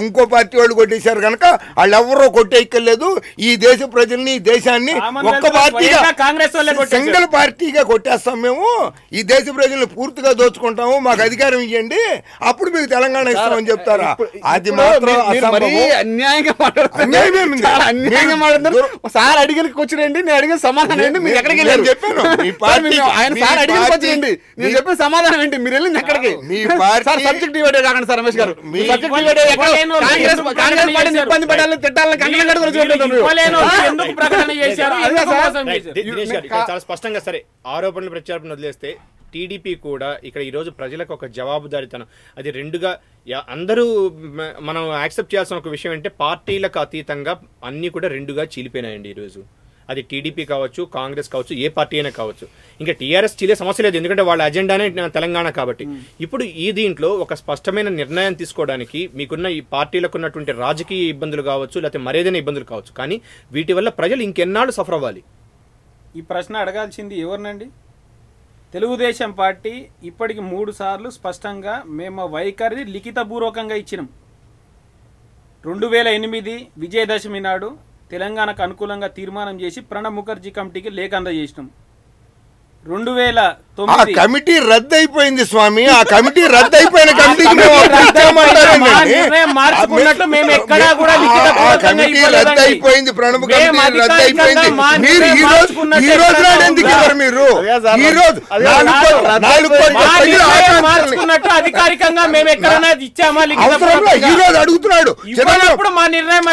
ఇంకో పార్టీ వాళ్ళు కొట్టేశారు. కనుక వాళ్ళు ఎవరో కొట్టేయక్కర్లేదు. ఈ దేశ ప్రజల్ని, ఈ దేశాన్ని ఒక్క పార్టీగా, సింగిల్ పార్టీగా కొట్టేస్తాం మేము. ఈ దేశ ప్రజల్ని పూర్తిగా దోచుకుంటాము, మాకు అధికారం ఇవ్వండి, అప్పుడు మీకు తెలంగాణ ఇస్తామని చెప్తారా? అది మాత్రం అన్యాయంగా సార్ అడిగిన వచ్చినండి, నేను అడిగిన సమాధానం ఏంటి? మీరు ఎక్కడికి వెళ్ళారు చెప్పాను. ఆయన సార్ అడిగిన వచ్చిండి, నేను చెప్పిన సమాధానం ఏంటి? మీరు వెళ్ళింది ఎక్కడికి? సబ్జెక్ట్ డివైడెడ్ కాకండి సార్ రమేష్ గారు. సబ్జెక్ట్ డివైడెడ్ కాంగ్రెస్ పార్టీని ఇబ్బంది పెట్టాలని, తిట్టాలని చాలా స్పష్టంగా సరే ఆరోపణలు ప్రత్యారోపణలు వదిలేస్తే టీడీపీ కూడా ఇక్కడ ఈరోజు ప్రజలకు ఒక జవాబుదారీతనం, అది రెండుగా అందరూ మనం యాక్సెప్ట్ చేయాల్సిన ఒక విషయం అంటే పార్టీలకు అతీతంగా అన్నీ కూడా రెండుగా చీలిపోయినాయండి ఈరోజు. అది టీడీపీ కావచ్చు, కాంగ్రెస్ కావచ్చు, ఏ పార్టీ అయినా కావచ్చు. ఇంకా టీఆర్ఎస్ చీలే సమస్య లేదు, ఎందుకంటే వాళ్ళ అజెండానే తెలంగాణ కాబట్టి. ఇప్పుడు ఈ దీంట్లో ఒక స్పష్టమైన నిర్ణయం తీసుకోవడానికి మీకున్న ఈ పార్టీలకు ఉన్నటువంటి రాజకీయ ఇబ్బందులు కావచ్చు, లేకపోతే మరేదైనా ఇబ్బందులు కావచ్చు, కానీ వీటి వల్ల ప్రజలు ఇంకెన్నాళ్ళు సఫర్ అవ్వాలి? ఈ ప్రశ్న అడగాల్సింది ఎవరినండి? తెలుగుదేశం పార్టీ ఇప్పటికి 3 సార్లు స్పష్టంగా మేము వైఖరిని లిఖితపూర్వకంగా ఇచ్చినాం. 2008 విజయదశమి నాడు తెలంగాణకు అనుకూలంగా తీర్మానం చేసి ప్రణబ్ ముఖర్జీ కమిటీకి లేఖ అందజేసినాం. 2009 కమిటీ రద్దు అయిపోయింది స్వామి. ఆ కమిటీ రద్దు అయిపోయిన ప్రణబ్ కమిటీ రద్దు అయిపోయింది. మీరు ఈ రోజు ఎందుకు ఇవ్వరు? మీరు ఈ రోజు అధికారికంగా మేము ఎక్కడైనా ఇచ్చామా? ఈ రోజు అడుగుతున్నాడు. మా నిర్ణయం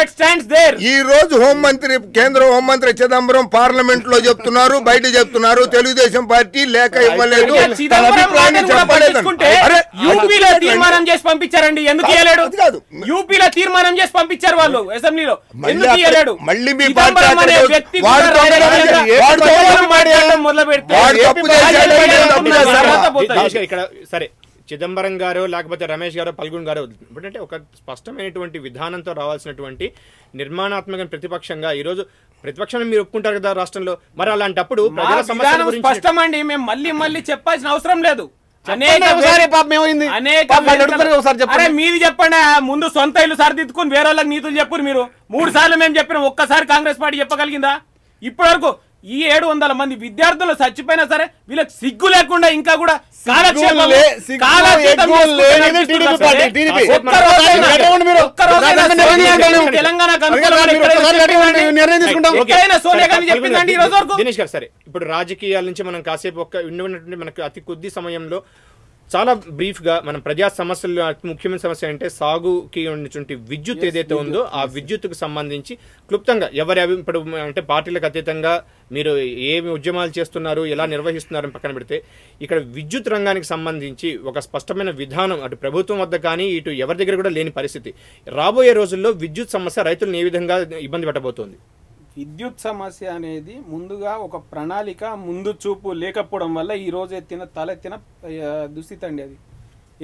ఈ రోజు హోంమంత్రి, కేంద్ర హోంమంత్రి చిదంబరం పార్లమెంట్ లో చెప్తున్నారు, బయట చెప్తున్నారు తెలుగుదేశం పార్టీ లేక ఇవ్వలేదు. యూపీలో తీర్మానం చేసి పంపించారండి, ఎందుకు ఇవ్వలేడు? యూపీలో తీర్మానం చేసి పంపించారు వాళ్ళు అసెంబ్లీలో, ఎందుకు ఇవ్వలేడు? మళ్ళీ మీ వ్యక్తి మొదలు పెడితే ఇక్కడ సరే చిదంబరం గారు లేకపోతే రమేష్ గారు, పల్గొన్ గారు ఎందుకంటే ఒక స్పష్టమైనటువంటి విధానంతో రావాల్సినటువంటి నిర్మాణాత్మక ప్రతిపక్షంగా ఈరోజు ప్రతిపక్షాన్ని మీరు ఒప్పుకుంటారు కదా రాష్ట్రంలో. మరి అలాంటప్పుడు ప్రజల సమస్యల గురించి స్పష్టమండి, మేము మళ్ళీ చెప్పాల్సిన అవసరం లేదు. మీది చెప్పండి ముందు, సొంత ఇల్లు సరిదిద్దుకుని వేరే వాళ్ళకి నీతులు చెప్పు. మీరు 3 సార్లు మేము చెప్పినాం, ఒక్కసారి కాంగ్రెస్ పార్టీ చెప్పగలిగిందా? ఇప్పటి వరకు ఈ 700 మంది విద్యార్థులు చచ్చిపోయినా సరే వీళ్ళకి సిగ్గు లేకుండా ఇంకా కూడా దినేష్ గారు సరే ఇప్పుడు రాజకీయాల నుంచి మనం కాసేపు ఉన్నటువంటి మనకు అతి కొద్ది సమయంలో చాలా బ్రీఫ్గా మనం ప్రజా సమస్యలు అతి ముఖ్యమైన సమస్య అంటే సాగుకి ఉన్నటువంటి విద్యుత్ ఏదైతే ఉందో ఆ విద్యుత్తుకు సంబంధించి క్లుప్తంగా ఎవరి ఇప్పుడు అంటే పార్టీలకు అతీతంగా మీరు ఏమి ఉద్యమాలు చేస్తున్నారు ఎలా నిర్వహిస్తున్నారని పక్కన పెడితే ఇక్కడ విద్యుత్ రంగానికి సంబంధించి ఒక స్పష్టమైన విధానం అటు ప్రభుత్వం వద్ద కానీ ఇటు ఎవరి దగ్గర కూడా లేని పరిస్థితి. రాబోయే రోజుల్లో విద్యుత్ సమస్య రైతులను ఏ విధంగా ఇబ్బంది పెట్టబోతోంది? విద్యుత్ సమస్య అనేది ముందుగా ఒక ప్రణాళిక ముందు చూపు లేకపోవడం వల్ల ఈ రోజు తలెత్తిన దుస్థితి అండి అది.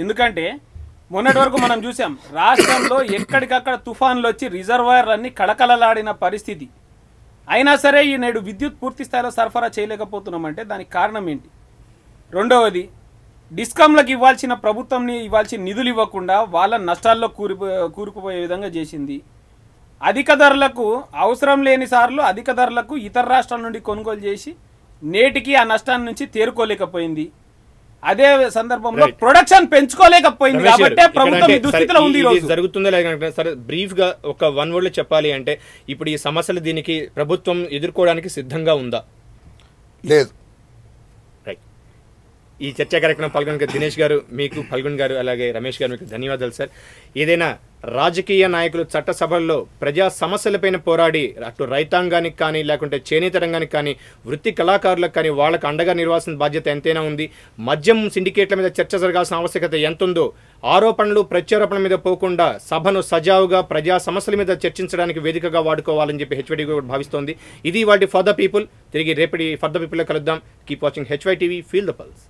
ఎందుకంటే మొన్నటి వరకు మనం చూసాం రాష్ట్రంలో ఎక్కడికక్కడ తుఫాన్లు వచ్చి రిజర్వాయర్లన్నీ కళకళలాడిన పరిస్థితి. అయినా సరే ఈ నేడు విద్యుత్ పూర్తి స్థాయిలో సరఫరా చేయలేకపోతున్నామంటే దానికి కారణం ఏంటి? రెండవది, డిస్కామ్లకు ప్రభుత్వంని ఇవ్వాల్సిన నిధులు ఇవ్వకుండా వాళ్ళ నష్టాల్లో కూరుకుపోయే విధంగా చేసింది. అధిక ధరలకు అవసరం లేని సార్లు అధిక ధరలకు ఇతర రాష్ట్రాల నుండి కొనుగోలు చేసి నేటికి ఆ నష్టాన్ని నుంచి తేరుకోలేకపోయింది. అదే సందర్భంలో ప్రొడక్షన్ పెంచుకోలేకపోయింది. కాబట్టి ప్రభుత్వం దుస్థితిలో ఉంది. జరుగుతుందా లేదంటే సరే బ్రీఫ్ గా ఒక వన్ వర్డ్ లో చెప్పాలి అంటే ఇప్పుడు ఈ సమస్యలు దీనికి ప్రభుత్వం ఎదుర్కోవడానికి సిద్ధంగా ఉందా? లేదు. ఈ చర్చా కార్యక్రమం పాల్గొన్న దినేష్ గారు మీకు, ఫల్గున్ గారు అలాగే రమేష్ గారు మీకు ధన్యవాదాలు సార్. ఏదైనా రాజకీయ నాయకులు చట్టసభల్లో ప్రజా సమస్యలపైన పోరాడి అటు రైతాంగానికి కానీ లేకుంటే చేనేత రంగానికి కానీ వృత్తి కళాకారులకు కానీ వాళ్ళకు అండగా నిర్వాల్సిన బాధ్యత ఎంతైనా ఉంది. మద్యం సిండికేట్ల మీద చర్చ జరగాల్సిన ఆవశ్యకత ఎంతుందో ఆరోపణలు ప్రత్యారోపణల మీద పోకుండా సభను సజావుగా ప్రజా సమస్యల మీద చర్చించడానికి వేదికగా వాడుకోవాలని చెప్పి హెచ్వైటీ భావిస్తోంది. ఇది వాటి ఫర్ ద పీపుల్. తిరిగి రేపటి ఫర్ ద పీపుల్లో కలుద్దాం. Keep watching HY TV, feel the pulse.